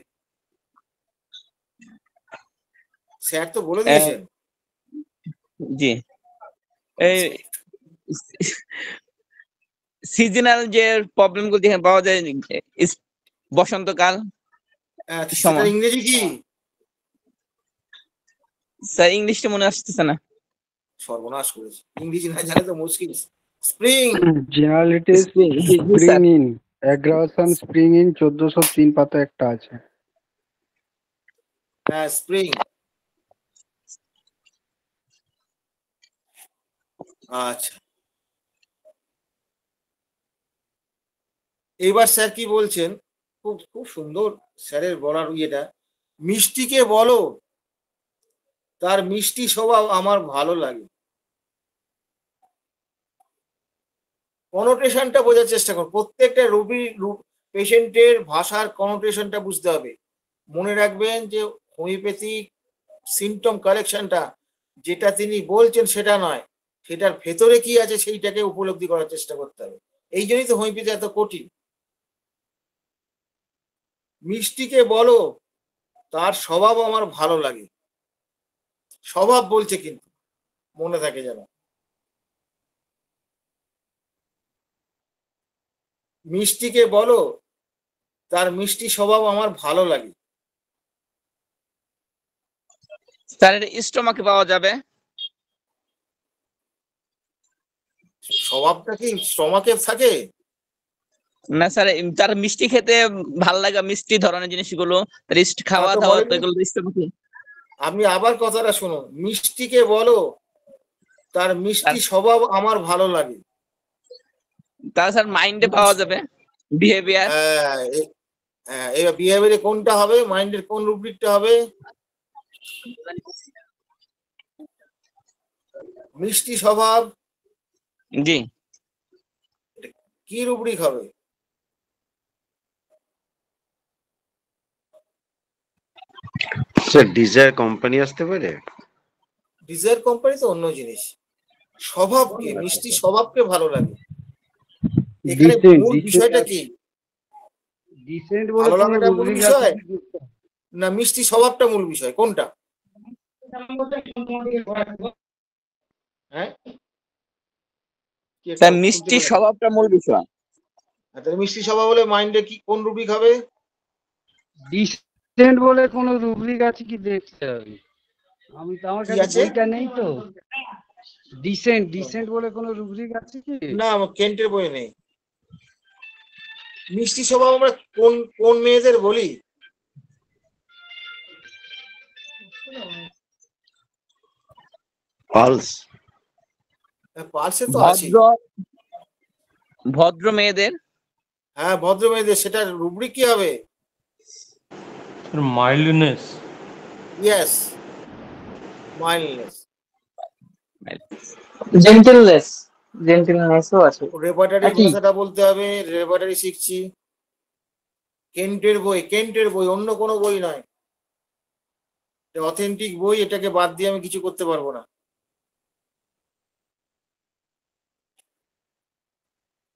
স্যার তো বলে দিয়েছেন। জি এই সিজনাল যে প্রবলেম গুলো যেখানে পাওয়া যায় বসন্তকাল সেটা সময় ইংরেজি কি? স্যার ইংলিশটা মনে আসতেছে না। সর্বনাশ করেছে, ইংরেজি না জানে তো মুশকিল। Spring. Generalities spring spring in aggravation spring in 1403 পাতা একটা আছে। হ্যাঁ স্প্রিং। আচ্ছা এবার স্যার কি বলছেন, খুব খুব সুন্দর স্যারের বলার ইয়েটা। মিষ্টিকে বলো তার মিষ্টি স্বভাব আমার ভালো লাগে। কনোটেশনটা বোঝার চেষ্টা করো, প্রত্যেকটা পেশেন্টের ভাষার কনোটেশনটা বুঝতে হবে। মনে রাখবেন যে হোমিওপ্যাথিক সিমটম কালেকশনটা যেটা তিনি বলছেন সেটা নয়, সেটার ভেতরে কি আছে সেইটাকে উপলব্ধি করার চেষ্টা করতে হবে। এই জন্যই তো হোমিওপ্যাথি এত কঠিন। মিষ্টিকে বলো তার স্বভাব আমার ভালো লাগে, স্বভাব বলছে কিন্তু মনে থাকে যেন। মিষ্টিকে বলো তার মিষ্টি স্বভাব আমার ভালো লাগে। স্যার এটা স্টোমাকে পাওয়া যাবে? স্বভাবটা কি স্টমাকে থাকে? না স্যার তার মিষ্টি খেতে ভাল লাগা, মিষ্টি ধরনের জিনিসগুলো খাওয়া তো দাওয়া তো বলেনি। এগুলো স্টোমাকে। আপনি আবার কথাটা শুনুন, মিষ্টিকে বলো তার মিষ্টি স্বভাব আমার ভালো লাগে। তাহলে স্যার মাইন্ডে পাওয়া যাবে, বিহেভিয়ার। এবার বিহেভিয়ারে কোনটা হবে, মাইন্ডের কোন রুব্রিকটা হবে? মিষ্টি স্বভাব জি কি রুব্রিক হবে? স্যার ডিজায়ার কোম্পানি আসতে পারে। ডিজায়ার কোম্পানি তো অন্য জিনিস, স্বভাবকে, মিষ্টি স্বভাবকে ভালো লাগে। এখানে মূল বিষয়টা কি? ডিসেন্ট বলে ভালো কোনো লাগাটা মূল রুব্রিক আছে বিষয় কি? না মিষ্টি স্বভাবটা মূল বিষয়, কোনটা? হ্যাঁ স্যার মিষ্টি স্বভাবটা মূল বিষয়। মিষ্টি স্বভাব হলে মাইন্ডে কি কোন রুব্রিক হবে? ডিসেন্ট বলে কোনো রুব্রিক আছে কি দেখতে হবে। আমি তো, আমার কাছে বইটা নেই তো। ডিসেন্ট বলে কোনো রুব্রিক আছে কি? না আমার কেন্টের বই নেই। মিষ্টি স্বভাব আমরা কোন কোন মেয়েদের বলি? পালস। পালসে তো আছে। ভদ্র মেয়েদের। হ্যাঁ ভদ্র মেয়েদের, সেটা রুব্রিক কি হবে? মাইল্ডনেস। Yes mildness. জেন্টেলনেসও আছে। রেপার্টারির ভাষাটা বলতে হবে, রেপার্টারি শিখছি। কেন্টের বই অন্য কোনো বই নয়, অথেন্টিক বই, এটাকে বাদ দিয়ে আমি কিছু করতে পারবো না।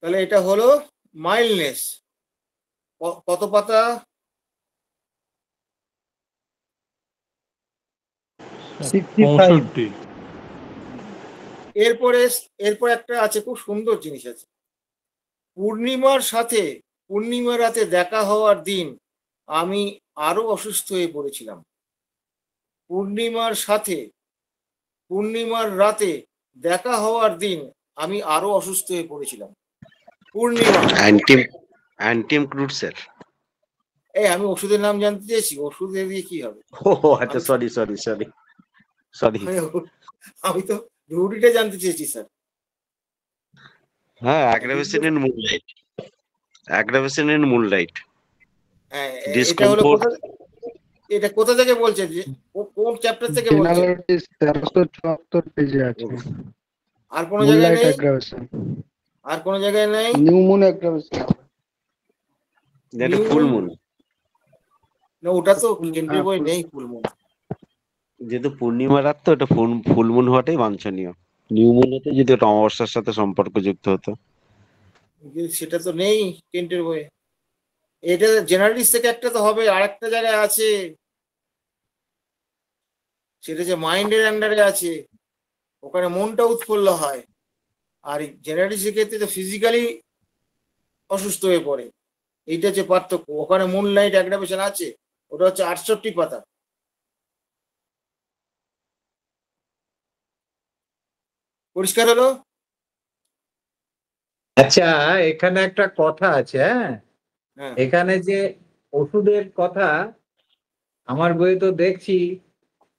তাহলে এটা হলো মাইল্ডনেস। কত পাতা? এরপরে একটা আছে, খুব সুন্দর জিনিস আছে। পূর্ণিমা রাতে দেখা হওয়ার দিন আমি আরো অসুস্থ হয়ে পড়েছিলাম। পূর্ণিমার রাতে দেখা হওয়ার দিন আমি আরো অসুস্থ হয়ে পড়েছিলাম। পূর্ণিমা অ্যান্টিম ক্রুড স্যার। আমি ওষুধের নাম জানতে চেয়েছি, ওষুধের দিয়ে কি হবে? ও আচ্ছা, সরি। আমি তো রুটিটা জানতে চেয়েছি স্যার। হ্যাঁ, অ্যাগ্রাভেশন ইন মুনলাইট। এটা হলো এটা কোথা থেকে বলছে, যে কোন চ্যাপ্টার থেকে বলছে? 1374 পেজে আছে। আর কোন জায়গায় নেই? আর কোন জায়গায় নেই? New moon aggravation. এটা ফুল মুন। না ওটা তো কেন্দ্রের বই নেই ফুল মুন। যেহেতু পূর্ণিমা রাত তো, এটা ফুল মুন হওয়াটাই বাঞ্ছনীয়। নিউ মুন হতে যদি এটা অমাবস্যার সাথে সম্পর্কযুক্ত হতো। সেটা তো নেই কেন্টের বইয়ে। এটা জেনারেলিস্ট থেকে একটা তো হবে, আর একটা জায়গায় আছে, সেটা যে মাইন্ডের আন্ডারে আছে, ওখানে মনটা উৎফুল্ল হয়। আর জেনারেটিক্সের ক্ষেত্রে তো ফিজিক্যালি অসুস্থ হয়ে পড়ে। এইটা হচ্ছে পার্থক্য। ওখানে মুন লাইট অ্যাগ্রাভেশন আছে, ওটা হচ্ছে 68 পাতা। পরিষ্কার হলো? আচ্ছা, এখানে একটা কথা আছে। হ্যাঁ, হ্যাঁ, এখানে যে ওষুধের কথা আমার বইয়ে তো দেখছি,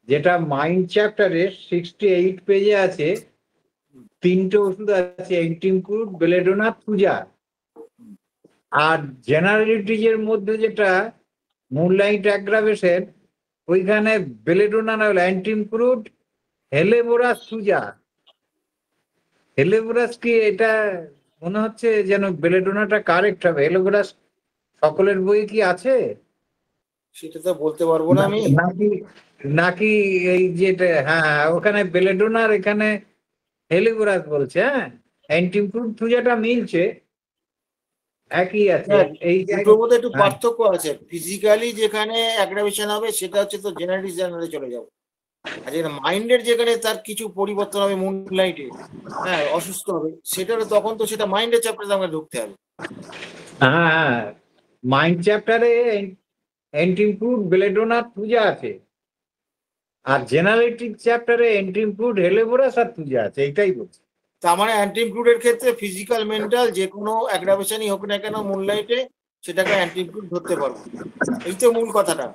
যেটা মাইন্ড চ্যাপ্টারে 68 পেজে আছে, 3টে ওষুধ আছে, এন্টিমক্রুড, বেলেডোনা, থুজা। আর জেনারেলিটিজের মধ্যে যেটা মুনলাইট অ্যাগ্রাভেশন, ওইখানে বেলেডোনা না হলো অ্যান্টিমক্রুড, হেলেবোরাস, থুজা। হেলেবোরাস কি এটা মনে হচ্ছে যেন বেলেডোনাটা কারেক্ট হবে। হেলেবোরাস সকলের বই কি আছে সেটা তো বলতে পারবো না আমি। নাকি নাকি এই যেটা, হ্যাঁ ওখানে বেলেডোনার এখানে হেলিগোরাস বলছে। হ্যাঁ, অ্যান্টিমক্রুড থুজাটা মিলছে, একই আছে দেখ, এই দুটোর মধ্যে একটু হ্যাঁ, পার্থক্য আছে। ফিজিক্যালি যেখানে অ্যাগ্রাভেশন হবে সেটা হচ্ছে তো জেনারেটিক্স জার্নালে চলে যাবে। আর যেখানে মাইন্ডের যেখানে তার কিছু পরিবর্তন হবে মুন লাইটে, হ্যাঁ, অসুস্থ হবে, সেটার তখন তো সেটা মাইন্ডের চ্যাপ্টারে আমাকে ঢুকতে হবে। হ্যাঁ, মাইন্ড চ্যাপ্টারে অ্যান্টিমক্রুড, বেলেডোনা, থুজা আছে। আর জেনারেটিক চ্যাপ্টারে অ্যান্টিমক্রুড, হেলিগোরাস আর থুজা আছে, এইটাই বলছে। তার মানে অ্যান্টি ইনক্লুডের ক্ষেত্রে ফিজিক্যাল মেন্টাল যে কোনো অ্যাগ্রাভেশনই হোক না কেন মুন লাইটে, সেটাকে অ্যান্টি ইনক্লুড ধরতে পারবো। এই তো মূল কথাটা।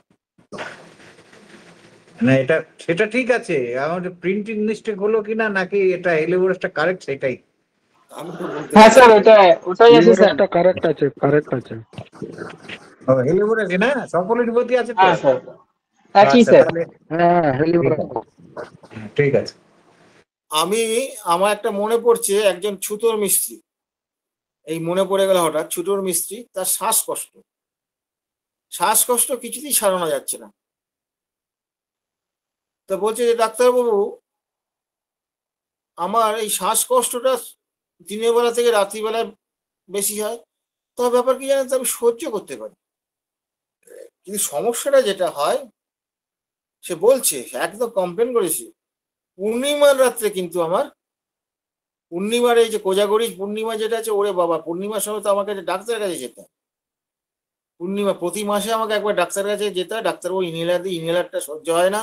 না এটা সেটা ঠিক আছে, আমাদের প্রিন্টিং মিস্টেক হলো কিনা নাকি এটা হেলিগোরাসটা কারেক্ট সেটাই। আমি তো বলতে হ্যাঁ পারবো স্যার, না। ওটাই আছে স্যার। লিভারেসটা কারেক্ট আছে, কারেক্ট আছে। হেলিগোরাস না সকলের প্রতি আছে তো। হ্যাঁ স্যার, একই আচ্ছা স্যার। তাহলে হ্যাঁ, ঠিক হেলিভারাস। আছে, ঠিক আছে। আমার একটা মনে পড়ছে একজন ছুতোর মিস্ত্রি, এই মনে পড়ে গেল হঠাৎ, ছুতোর মিস্ত্রি, তার শ্বাসকষ্ট কিছুতেই সারানো যাচ্ছে না। তা বলছে যে ডাক্তারবাবু, আমার এই শ্বাসকষ্টটা দিনের বেলা থেকে রাত্রিবেলায় বেশি হয়, তো ব্যাপার কি জানেন তো, আমি সহ্য করতে পারি, কিন্তু সমস্যাটা যেটা হয়, সে বলছে, একদম কমপ্লেন করেছে, পূর্ণিমার রাত্রে কিন্তু আমার, পূর্ণিমার এই যে কোজাগরি পূর্ণিমা যেটা আছে, ওরে বাবা, পূর্ণিমার সময় তো আমাকে ডাক্তারের কাছে যেতে হয়। পূর্ণিমা প্রতি মাসে আমাকে একবার ডাক্তারের কাছে যেতে হয়, ডাক্তারবাবু ইনহেলার দিই, ইনহেলারটা সহ্য হয় না।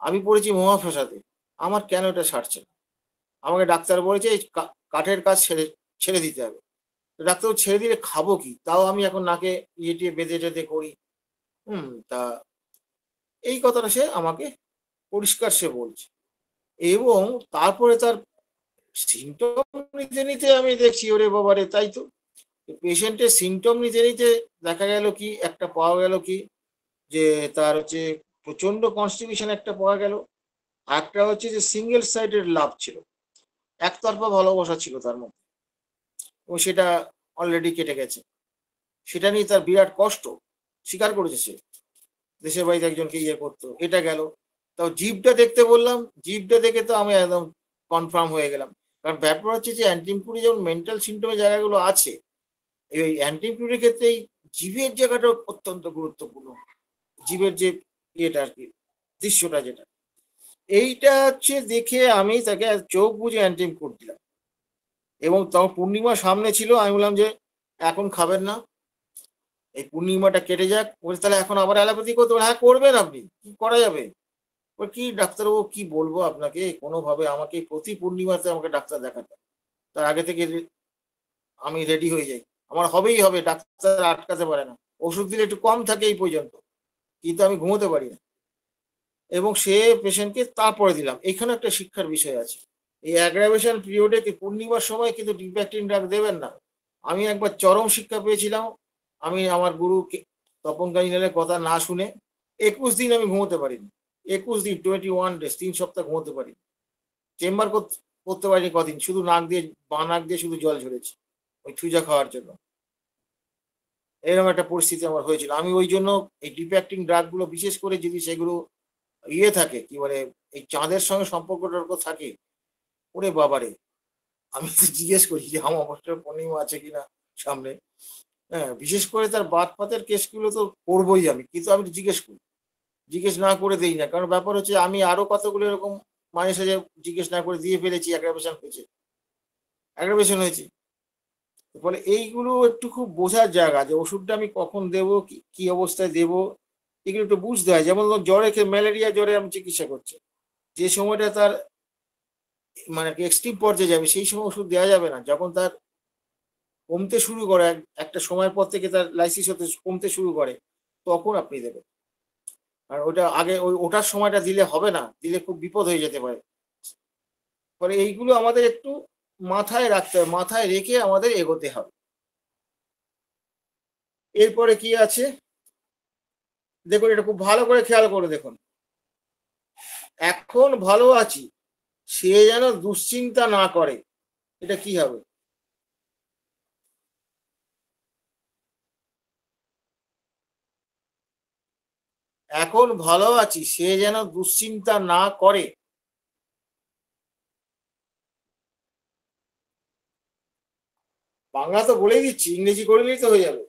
আমি পড়েছি মহাফাসাতে, আমার কেন এটা সারছে না। আমাকে ডাক্তার বলেছে এই কাঠের কাজ ছেড়ে ছেড়ে দিতে হবে। তো ডাক্তারবাবু ছেড়ে দিলে খাবো কি, তাও আমি এখন নাকে ইয়ে টিয়ে বেঁধে টেঁধে করি। তা এই কথাটা সে আমাকে পরিষ্কার সে বলছে। এবং তারপরে তার সিমটম নিতে নিতে আমি দেখছি, ওরে বাবারে, তাই তো পেশেন্টের সিমটম নিতে নিতে দেখা গেল কি, একটা পাওয়া গেল কি, যে তার হচ্ছে প্রচন্ড কনস্টিপেশন একটা পাওয়া গেল। একটা হচ্ছে যে সিঙ্গেল সাইডেড লাভ ছিল, একতরফা ভালোবাসা ছিল তার মধ্যে, ও সেটা অলরেডি কেটে গেছে। সেটা নিয়ে তার বিরাট কষ্ট, স্বীকার করেছে সে, দেশের বাড়িতে একজনকে ইয়ে করতো। এটা গেল। তাও জিভটা দেখতে বললাম, জিভটা দেখে তো আমি একদম কনফার্ম হয়ে গেলাম। কারণ ব্যাপার হচ্ছে যে অ্যান্টিমপুরি যেমন মেন্টাল সিমটমের জায়গাগুলো আছে, এই অ্যান্টিমপুরির ক্ষেত্রে এই জিভের জায়গাটা অত্যন্ত গুরুত্বপূর্ণ। জীবের যে ইয়েটা আর কি, দৃশ্যটা যেটা, এইটা হচ্ছে দেখে আমি তাকে চোখ বুঝে অ্যান্টিমপুর দিলাম। এবং তখন পূর্ণিমা সামনে ছিল, আমি বললাম যে এখন খাবেন না, এই পূর্ণিমাটা কেটে যাক। বলছে তাহলে এখন আবার অ্যালোপ্যাথি করতে হবে? হ্যাঁ করবেন, আপনি কি করা যাবে? কি ডাক্তারবাবু কি বলবো আপনাকে, কোনোভাবে আমাকে প্রতি পূর্ণিমাতে আমাকে ডাক্তার দেখাতে হয়। তার আগে থেকে আমি রেডি হয়ে যাই, আমার হবেই হবে, ডাক্তার আটকাতে পারে না। ওষুধ দিলে একটু কম থাকে এই পর্যন্ত, কিন্তু আমি ঘুমোতে পারি না। এবং সে পেশেন্টকে তারপরে দিলাম। এখানে একটা শিক্ষার বিষয় আছে, এই অ্যাগ্রাভেশন পিরিয়ডে পূর্ণিমার সময় কিন্তু ডিপ্যাক্টিন ড্রাগ দেবেন না। আমি একবার চরম শিক্ষা পেয়েছিলাম। আমি আমার গুরু তপন কাঞ্জিলালের কথা না শুনে 21 দিন আমি ঘুমোতে পারিনি। 21 দিন, 21 ডেজ, 3 সপ্তাহ ঘুমোতে পারি। চেম্বার করতে পারিনি কদিন, শুধু নাক দিয়ে, বাঁ নাক দিয়ে শুধু জল ঝরেছে ওই থুজা খাওয়ার জন্য। এরকম একটা পরিস্থিতি আমার হয়েছিল। আমি ওই জন্য এই ডিপ্যাক্টিং ড্রাগ গুলো, বিশেষ করে যদি সেগুলো ইয়ে থাকে, কি বলে, এই চাঁদের সঙ্গে সম্পর্ক থাকে, ওরে বাবারে, আমি তো জিজ্ঞেস করি যে আমার অবস্থায় পূর্ণিমা আছে কিনা সামনে। হ্যাঁ, বিশেষ করে তার বাত পাতের কেসগুলো তো করবোই আমি, কিন্তু আমি জিজ্ঞেস করি জিজ্ঞেস না করে দেই না, কারণ ব্যাপার হচ্ছে আমি আরো কতগুলো এরকম মায়ের সাথে জিজ্ঞেস না করে দিয়ে ফেলেছি, অ্যাগ্রাভেশন হয়েছে। ফলে এইগুলো একটু খুব বোঝার জায়গা, যে ওষুধটা আমি কখন দেব, কি অবস্থায় দেব, এগুলো একটু বুঝতে হয়। যেমন জ্বরে, ম্যালেরিয়া জ্বরে আমি চিকিৎসা করছি, যে সময়টা তার মানে এক্সট্রিম পর্যায়ে যাবে সেই সময় ওষুধ দেওয়া যাবে না। যখন তার কমতে শুরু করে, একটা সময়ের পর থেকে তার লাইসিস হতে কমতে শুরু করে, তখন আপনি দেবেন। আর ওটা আগে ওটার সময়টা দিলে হবে না, দিলে খুব বিপদ হয়ে যেতে পারে। ফলে এইগুলো আমাদের একটু মাথায় রাখতে হবে, মাথায় রেখে আমাদের এগোতে হবে। এরপরে কি আছে দেখুন, এটা খুব ভালো করে খেয়াল করে দেখুন। এখন ভালো আছি, সে যেন দুশ্চিন্তা না করে, এটা কি হবে? এখন ভালো আছি, সে যেন দুশ্চিন্তা না করে। বাংলা তো বলেই দিচ্ছি, ইংরেজি করে নিলেই তো হয়ে যাবে।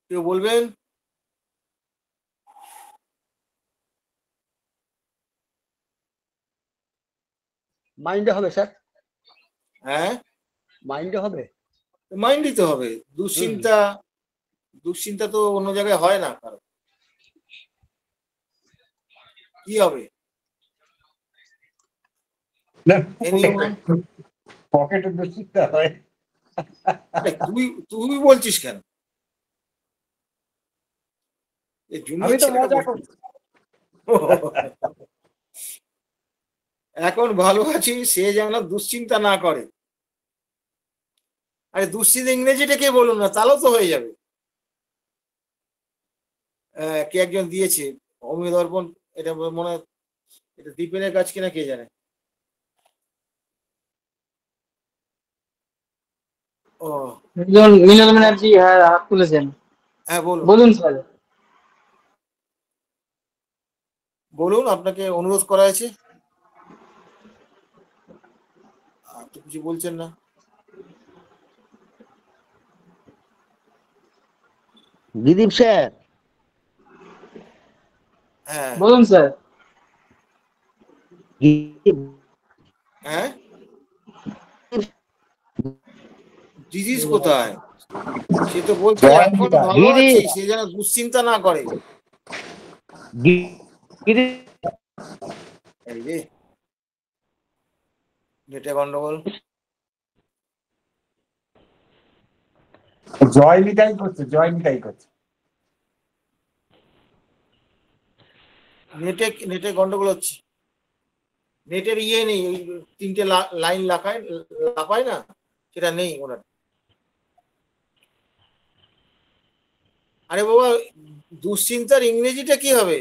কেউ বলবেন? মাইন্ডে হবে স্যার, হ্যাঁ, মাইন্ডে হবে। মাইন্ড দিতে হবে। দুশ্চিন্তা, দুশ্চিন্তা তো অন্য জায়গায় হয় না কারো। কি হবে? না, Anyone? পকেটে দুশ্চিন্তা হয়। আরে তুই বলছিস কেন? এই আমি জুনিয়র তো ছেলেটা মজা বলছে। করছি। এখন ভালো আছি, সে যেন দুশ্চিন্তা না করে। আরে দুশ্চিন্তা ইংরেজিটা কে বলুন না, তাহলেও তো হয়ে যাবে। কে একজন দিয়েছে অমিয় দর্পণ, এটা মনে হয় এটা দীপেনের কাজ কিনা কে জানে। ও মিলন ব্যানার্জি, হ্যাঁ, হাত তুলেছেন। হ্যাঁ, বলুন বলুন স্যার। বলুন, আপনাকে অনুরোধ করা হয়েছে। তো কিছু বলছেন না। দিলীপ স্যার, হ্যাঁ বলুন স্যার। হ্যাঁ, ডিজিজ কোথায়? সে তো বলছে জয় এখন নিতাই। ভালো আছি, সে যেন দুশ্চিন্তা না করে। এই রে, নেটে গন্ডগোল। জয় নিতাই করছে, জয় নিতাই করছে। নেটে গন্ডগোল হচ্ছে। নেটের ইয়ে নেই, ওই তিনটে লাইন লাফায় না, সেটা নেই ওনার। আরে বাবা, দুশ্চিন্তার ইংরেজিটা কি হবে?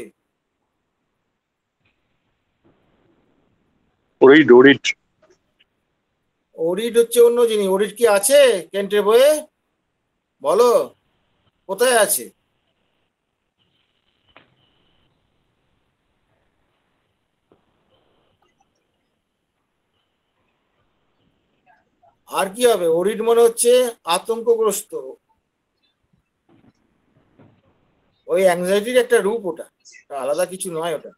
ওরিড ওরিড ওরিড হচ্ছে অন্য জিনিস। ওরিড কি আছে কেন্টের বইয়ে? বলো, কোথায় আছে? আর কি হবে? ওরিড মনে হচ্ছে আতঙ্কগ্রস্ত, ওই অ্যাংজাইটির একটা রূপ, ওটা আলাদা কিছু নয় ওটা।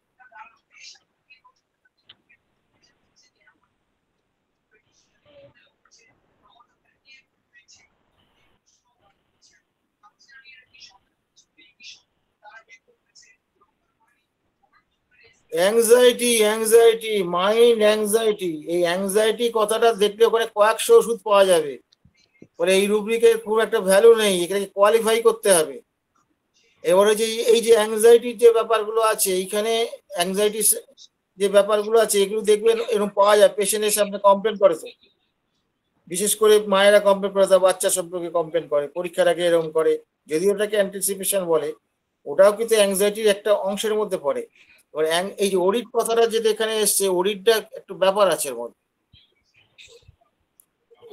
Anxiety, mind anxiety. এই অ্যাংজাইটি কথাটা দেখলে ওখানে কয়েকশো ওষুধ পাওয়া যাবে। পরে এই রুব্রিকের খুব একটা ভ্যালু নেই, এখানে কোয়ালিফাই করতে হবে। এবারে যে এই যে অ্যাংজাইটির যে ব্যাপারগুলো আছে, এইখানে অ্যাংজাইটির যে ব্যাপারগুলো আছে, এগুলো দেখবেন এরকম পাওয়া যায়। পেশেন্ট এসে আপনি কমপ্লেন করে, তো বিশেষ করে মায়েরা কমপ্লেন করে, তার বাচ্চা সম্পর্কে কমপ্লেন করে, পরীক্ষার আগে এরকম করে। যদি ওটাকে অ্যান্টিসিপেশন বলে, ওটাও কিন্তু অ্যাংজাইটির একটা অংশের মধ্যে পড়ে। এবার এই যে ওরিড কথাটা যেটা এখানে এসছে, ওরিডটা একটু ব্যাপার আছে এর মধ্যে।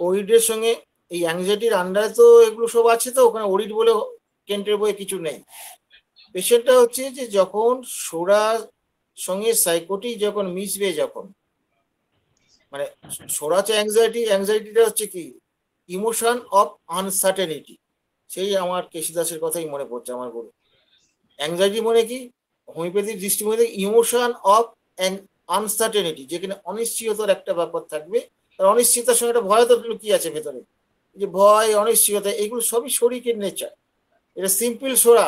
ওরিডের সঙ্গে এই অ্যাংজাইটির আন্ডারে তো এগুলো সব আছে, তো ওখানে ওরিড বলে কেন্টের বইয়ে কিছু নেই। পেশেন্টটা হচ্ছে যে যখন সোরার সঙ্গে সাইকোটিক যখন মিশবে, যখন মানে সোরা হচ্ছে অ্যাংজাইটি, অ্যাংজাইটিটা হচ্ছে কি ইমোশন অফ আনসার্টেনিটি। সেই আমার কেশি দাসের কথাই মনে পড়ছে আমার গুরু। অ্যাংজাইটি মানে কি হোমিওপ্যাথির দৃষ্টিভঙ্গিতে ইমোশন অফ আনসার্টেনিটি, যেখানে অনিশ্চয়তার একটা ব্যাপার থাকবে। আর অনিশ্চয়তার সঙ্গে একটা ভয় তো কি আছে ভেতরে, যে ভয় অনিশ্চয়তা এগুলো সবই শরীরের নেচার। এটা সিম্পল সোরা।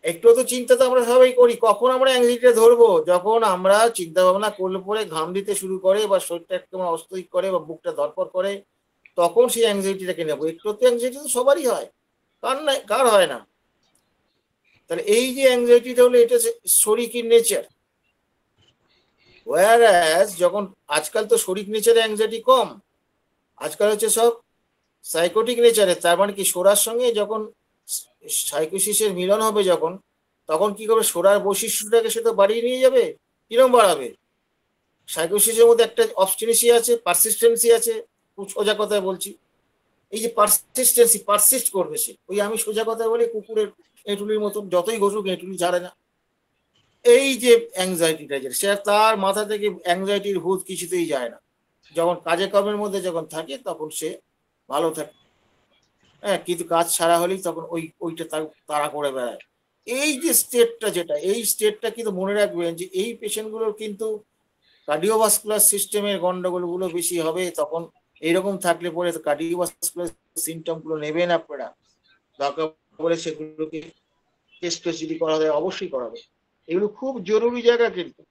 একটু তো চিন্তা তো আমরা সবাই করি। কখন আমরা অ্যাংজাইটিটা ধরবো? যখন আমরা চিন্তা ভাবনা করলে পরে ঘাম দিতে শুরু করে বা শরীরটা একটু অস্থির করে বা বুকটা ধরপড় করে, তখন সেই অ্যাংজাইটিটাকে নেবো। একটু তো অ্যাংজাইটি তো সবারই হয়, কার নাই, কার হয় না? তাহলে এই যে অ্যাংজাইটিটা হলো এটা শরীরের নেচার। ওয়ারাস যখন আজকাল তো শরীর নেচারে অ্যাংজাইটি কম, আজকাল হচ্ছে সব সাইকোটিক নেচারে। তার মানে কি সোরার সঙ্গে যখন সাইকোসিসের মিলন হবে যখন, তখন কি করবে সোরার বৈশিষ্ট্যটাকে সে তো বাড়িয়ে নিয়ে যাবে। কিরকম বাড়াবে? সাইকোসিসের মধ্যে একটা অবস্টিনেসি আছে, পারসিস্টেন্সি আছে। খুব সোজা কথায় বলছি, এই যে পারসিস্টেন্সি, পারসিস্ট করবে সে। ওই আমি সোজা কথা বলি কুকুরের এঁটুলির মতন, যতই ঘষুক এঁটুলি ছাড়ে না। এই যে অ্যাংজাইটিটা যে সে, তার মাথা থেকে অ্যাংজাইটির ভূত কিছুতেই যায় না। যখন কাজে কর্মের মধ্যে যখন থাকে তখন সে ভালো থাকে, হ্যাঁ, কিন্তু কাজ ছাড়া হলেই তখন ওইটা তাড়া করে বেড়ায়। এই যে স্টেটটা যেটা, এই স্টেটটা কিন্তু মনে রাখবেন যে এই পেশেন্টগুলোর কিন্তু কার্ডিওভাস্কুলার সিস্টেমের গন্ডগোলগুলো বেশি হবে। তখন এইরকম থাকলে পরে কার্ডিওভাস্কুলার সিমটমগুলো নেবেন আপনারা, দরকার পড়ে সেগুলোকে টেস্ট যদি করা যায় অবশ্যই করাবে। এগুলো খুব জরুরি জায়গা কিন্তু।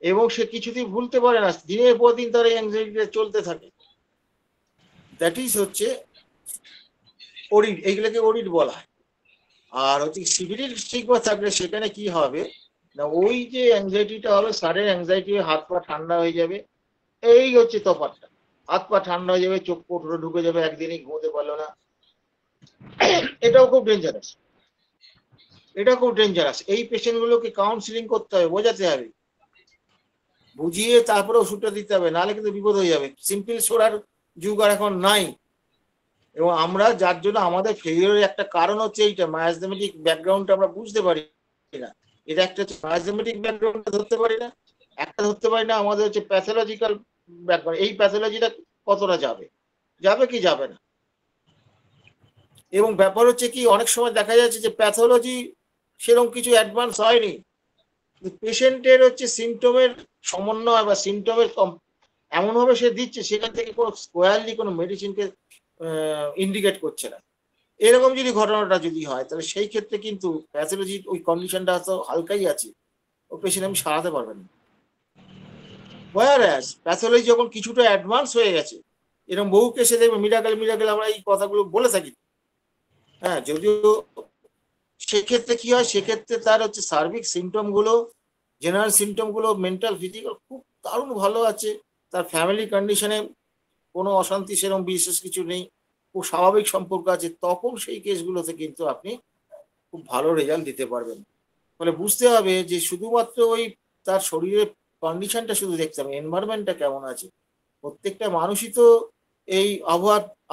এবং সে কিছুতেই ভুলতে পারে না, দিনের পর দিন তার অ্যাংজাইটিটা চলতে থাকে। দ্যাট ইজ হচ্ছে ওরিড, এইগুলোকে ওরিড বলা হয়। আর হচ্ছে সিভিলির স্টিগমা থাকলে সেখানে কি হবে না, ওই যে অ্যাংজাইটিটা হবে, সাডেন অ্যাংজাইটি, হাত পা ঠান্ডা হয়ে যাবে। এই হচ্ছে তফাৎটা। হাত পা ঠান্ডা হয়ে যাবে, চোখ কোটরে ঢুকে যাবে, একদিনই ঘুমোতে পারলো না। এটাও খুব ডেঞ্জারাস, এটা খুব ডেঞ্জারাস। এই পেশেন্টগুলোকে কাউন্সিলিং করতে হবে, বোঝাতে হবে, বুঝিয়ে তারপরে ওষুধটা দিতে হবে, নাহলে কিন্তু বিপদ হয়ে যাবে। সিম্পল সোরার যুগ আর এখন নাই। এবং আমরা যার জন্য আমাদের ফেলিওরের একটা কারণ হচ্ছে এইটা, মায়াজমেটিক ব্যাকগ্রাউন্ডটা আমরা বুঝতে পারি না। এটা একটা মায়াজমেটিক ব্যাকগ্রাউন্ডটা ধরতে পারি না, একটা ধরতে পারি না আমাদের হচ্ছে প্যাথোলজিক্যাল ব্যাকগ্রাউন্ড। এই প্যাথোলজিটা কতটা যাবে, যাবে কি যাবে না। এবং ব্যাপার হচ্ছে কি অনেক সময় দেখা যাচ্ছে যে প্যাথোলজি সেরকম কিছু অ্যাডভান্স হয়নি, পেশেন্টের হচ্ছে সিমটমের সমন্বয় বা সিমটমের এমনভাবে সে দিচ্ছে, সেখান থেকে কোনো স্কোয়ারলি কোনো মেডিসিনকে ইন্ডিকেট করছে না। এরকম যদি ঘটনাটা যদি হয়, তাহলে সেই ক্ষেত্রে কিন্তু প্যাথোলজির ওই কন্ডিশনটা তো হালকাই আছে, ও পেশেন্ট আমি সারাতে পারবেন না। প্যাথোলজি যখন কিছুটা অ্যাডভান্স হয়ে গেছে, এরকম বহু কেসে দেখবে মিরাকেল আমরা এই কথাগুলো বলে থাকি। হ্যাঁ, যদিও সেক্ষেত্রে কি হয়, সেক্ষেত্রে তার হচ্ছে সার্বিক সিমটম গুলো, জেনারেল সিমটম গুলো, মেন্টাল ফিজিক্যাল খুব দারুণ ভালো আছে। তার ফ্যামিলি কন্ডিশনে কোনো অশান্তি সেরকম বিশেষ কিছু নেই, খুব স্বাভাবিক সম্পর্ক আছে। তখন সেই কেসগুলোতে কিন্তু আপনি খুব ভালো রেজাল্ট দিতে পারবেন। ফলে বুঝতে হবে যে শুধুমাত্র ওই তার শরীরের কন্ডিশনটা শুধু দেখতে হবে, এনভায়রনমেন্টটা কেমন আছে। প্রত্যেকটা মানুষই তো এই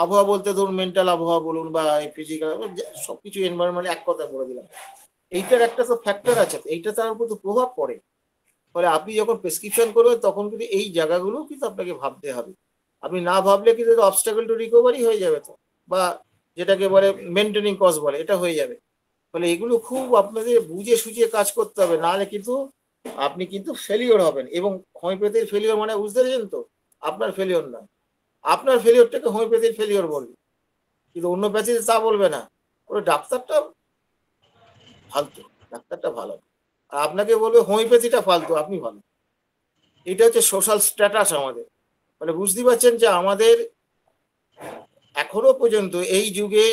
আবহাওয়া বলতে ধরুন মেন্টাল আবহাওয়া বলুন বা ফিজিক্যাল, সবকিছু এনভায়রনমেন্ট এক কথা বলে দিলাম। এইটার একটা তো ফ্যাক্টর আছে, এইটা তার উপর তো প্রভাব পড়ে। ফলে আপনি যখন প্রেসক্রিপশন করবেন তখন কিন্তু এই জায়গাগুলো কিন্তু আপনাকে ভাবতে হবে। আপনি না ভাবলে কিন্তু অবস্টাকল টু রিকভারি হয়ে যাবে, তো বা যেটাকে বলে মেনটেনিং কজ বলে, এটা হয়ে যাবে। ফলে এগুলো খুব আপনাদের বুঝে সুঝিয়ে কাজ করতে হবে, নাহলে কিন্তু আপনি কিন্তু ফেলিওর হবেন। এবং হোমিওপ্যাথির ফেলিওর মানে বুঝতে পেরেছেন তো, আপনার ফেলিওর না, আপনার ফেলিওরটাকে হোমিওপ্যাথির ফেলিওর বলবে, কিন্তু অন্য প্যাথিতে তা বলবে না। ওর ডাক্তারটা ফালতু, ডাক্তারটা ভালো, আর আপনাকে বলবে হোমিওপ্যাথিটা ফালতু, আপনি ভালো। এটা হচ্ছে সোশ্যাল স্ট্যাটাস আমাদের। মানে বুঝতে পারছেন যে আমাদের এখনো পর্যন্ত এই যুগে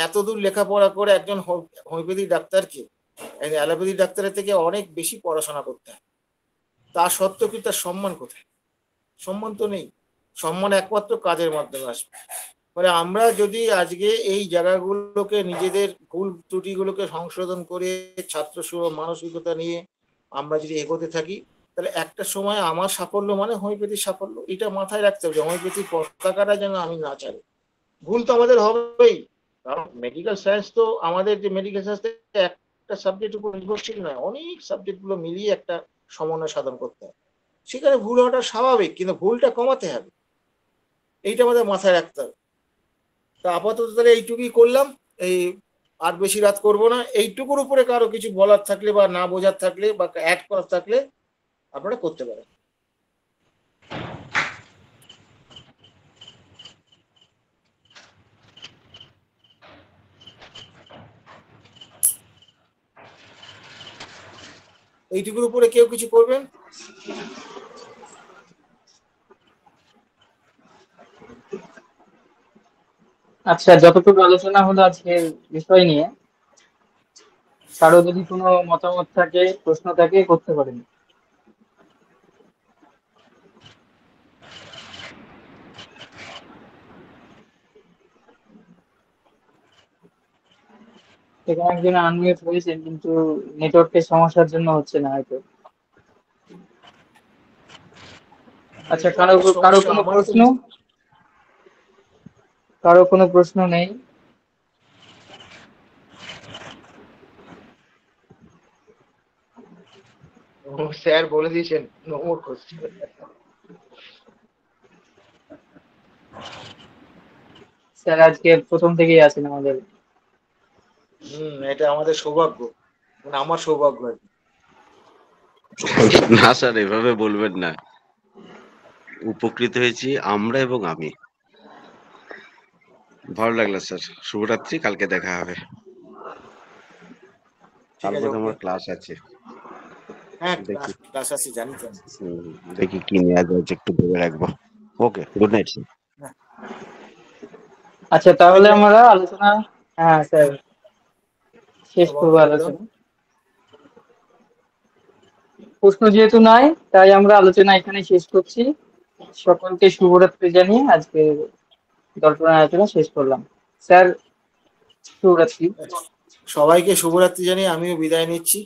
এতদূর লেখাপড়া করে একজন হোমিওপ্যাথিক ডাক্তারকে অ্যালোপ্যাথিক ডাক্তারের থেকে অনেক বেশি পড়াশোনা করতে হয়। তা সত্ত্বেও কি তার সম্মান কোথায়? সম্মান তো নেই। সম্মান একমাত্র কাজের মাধ্যমে আসবে। ফলে আমরা যদি আজকে এই জায়গাগুলোকে, নিজেদের ভুল ত্রুটিগুলোকে সংশোধন করে ছাত্র মানসিকতা নিয়ে আমরা যদি এগোতে থাকি, তাহলে একটা সময় আমার সাফল্য মানে হোমিওপ্যাথির সাফল্য। এটা মাথায় রাখতে হবে, হোমিওপ্যাথির পতাকাটা যেন আমি না ছাড়ি। ভুল তো আমাদের হবেই, কারণ মেডিকেল সায়েন্স তো, আমাদের যে মেডিকেল সায়েন্স একটা সাবজেক্ট উপর নির্ভরশীল নয়, অনেক সাবজেক্ট গুলো মিলিয়ে একটা সমন্বয় সাধন করতে হয়। সেখানে ভুল হওয়াটা স্বাভাবিক, কিন্তু ভুলটা কমাতে হবে, এইটা আমাদের মাথায় রাখতে হবে। তা আপাতত তাহলে এইটুকুই করলাম, এই আর বেশি রাত করব না। এইটুকুর উপরে কারো কিছু বলার থাকলে বা না বোঝার থাকলে বা অ্যাড করার থাকলে আপনারা করতে পারেন। এইটুকুর উপরে কেউ কিছু করবেন? আচ্ছা, যতটুকু আলোচনা হলো আজকের বিষয় নিয়ে, কারো যদি কোনো মতামত থাকে, প্রশ্ন থাকে, করতে পারেন। এখানে একজন আনমিউট হয়েছেন, কিন্তু নেটওয়ার্কের সমস্যার জন্য হচ্ছে না হয়তো। আচ্ছা, কারো কারো কোনো প্রশ্ন? কারো কোনো প্রশ্ন নেই? স্যার বলে দিয়েছেন নো মোর কোশ্চেন। স্যার আজকে প্রথম থেকেই আছেন আমাদের। এটা আমাদের সৌভাগ্য, মানে আমার সৌভাগ্য আর কি। না স্যার, এভাবে বলবেন না। উপকৃত হয়েছি আমরা এবং আমি। ভালো লাগলো স্যার। শুভরাত্রি, কালকে দেখা হবে। ঠিক আছে, কালকে আমার ওকে। ক্লাস আছে। হ্যাঁ, দেখি ক্লাস আছে, জানি তো। দেখি কি নেওয়া যায়, একটু ভেবে রাখবো। ওকে, গুড নাইট স্যার। আচ্ছা, তাহলে আমরা আলোচনা, হ্যাঁ স্যার, শেষ করবো করে দাও। আলোচনা। প্রশ্ন যেহেতু নাই, তাই আমরা আলোচনা এখানে শেষ করছি। সকলকে শুভরাত্রি জানিয়ে আজকে দর্পণ আলোচনা শেষ করলাম। স্যার, শুভরাত্রি। সবাইকে শুভরাত্রি জানিয়ে আমিও বিদায় নিচ্ছি।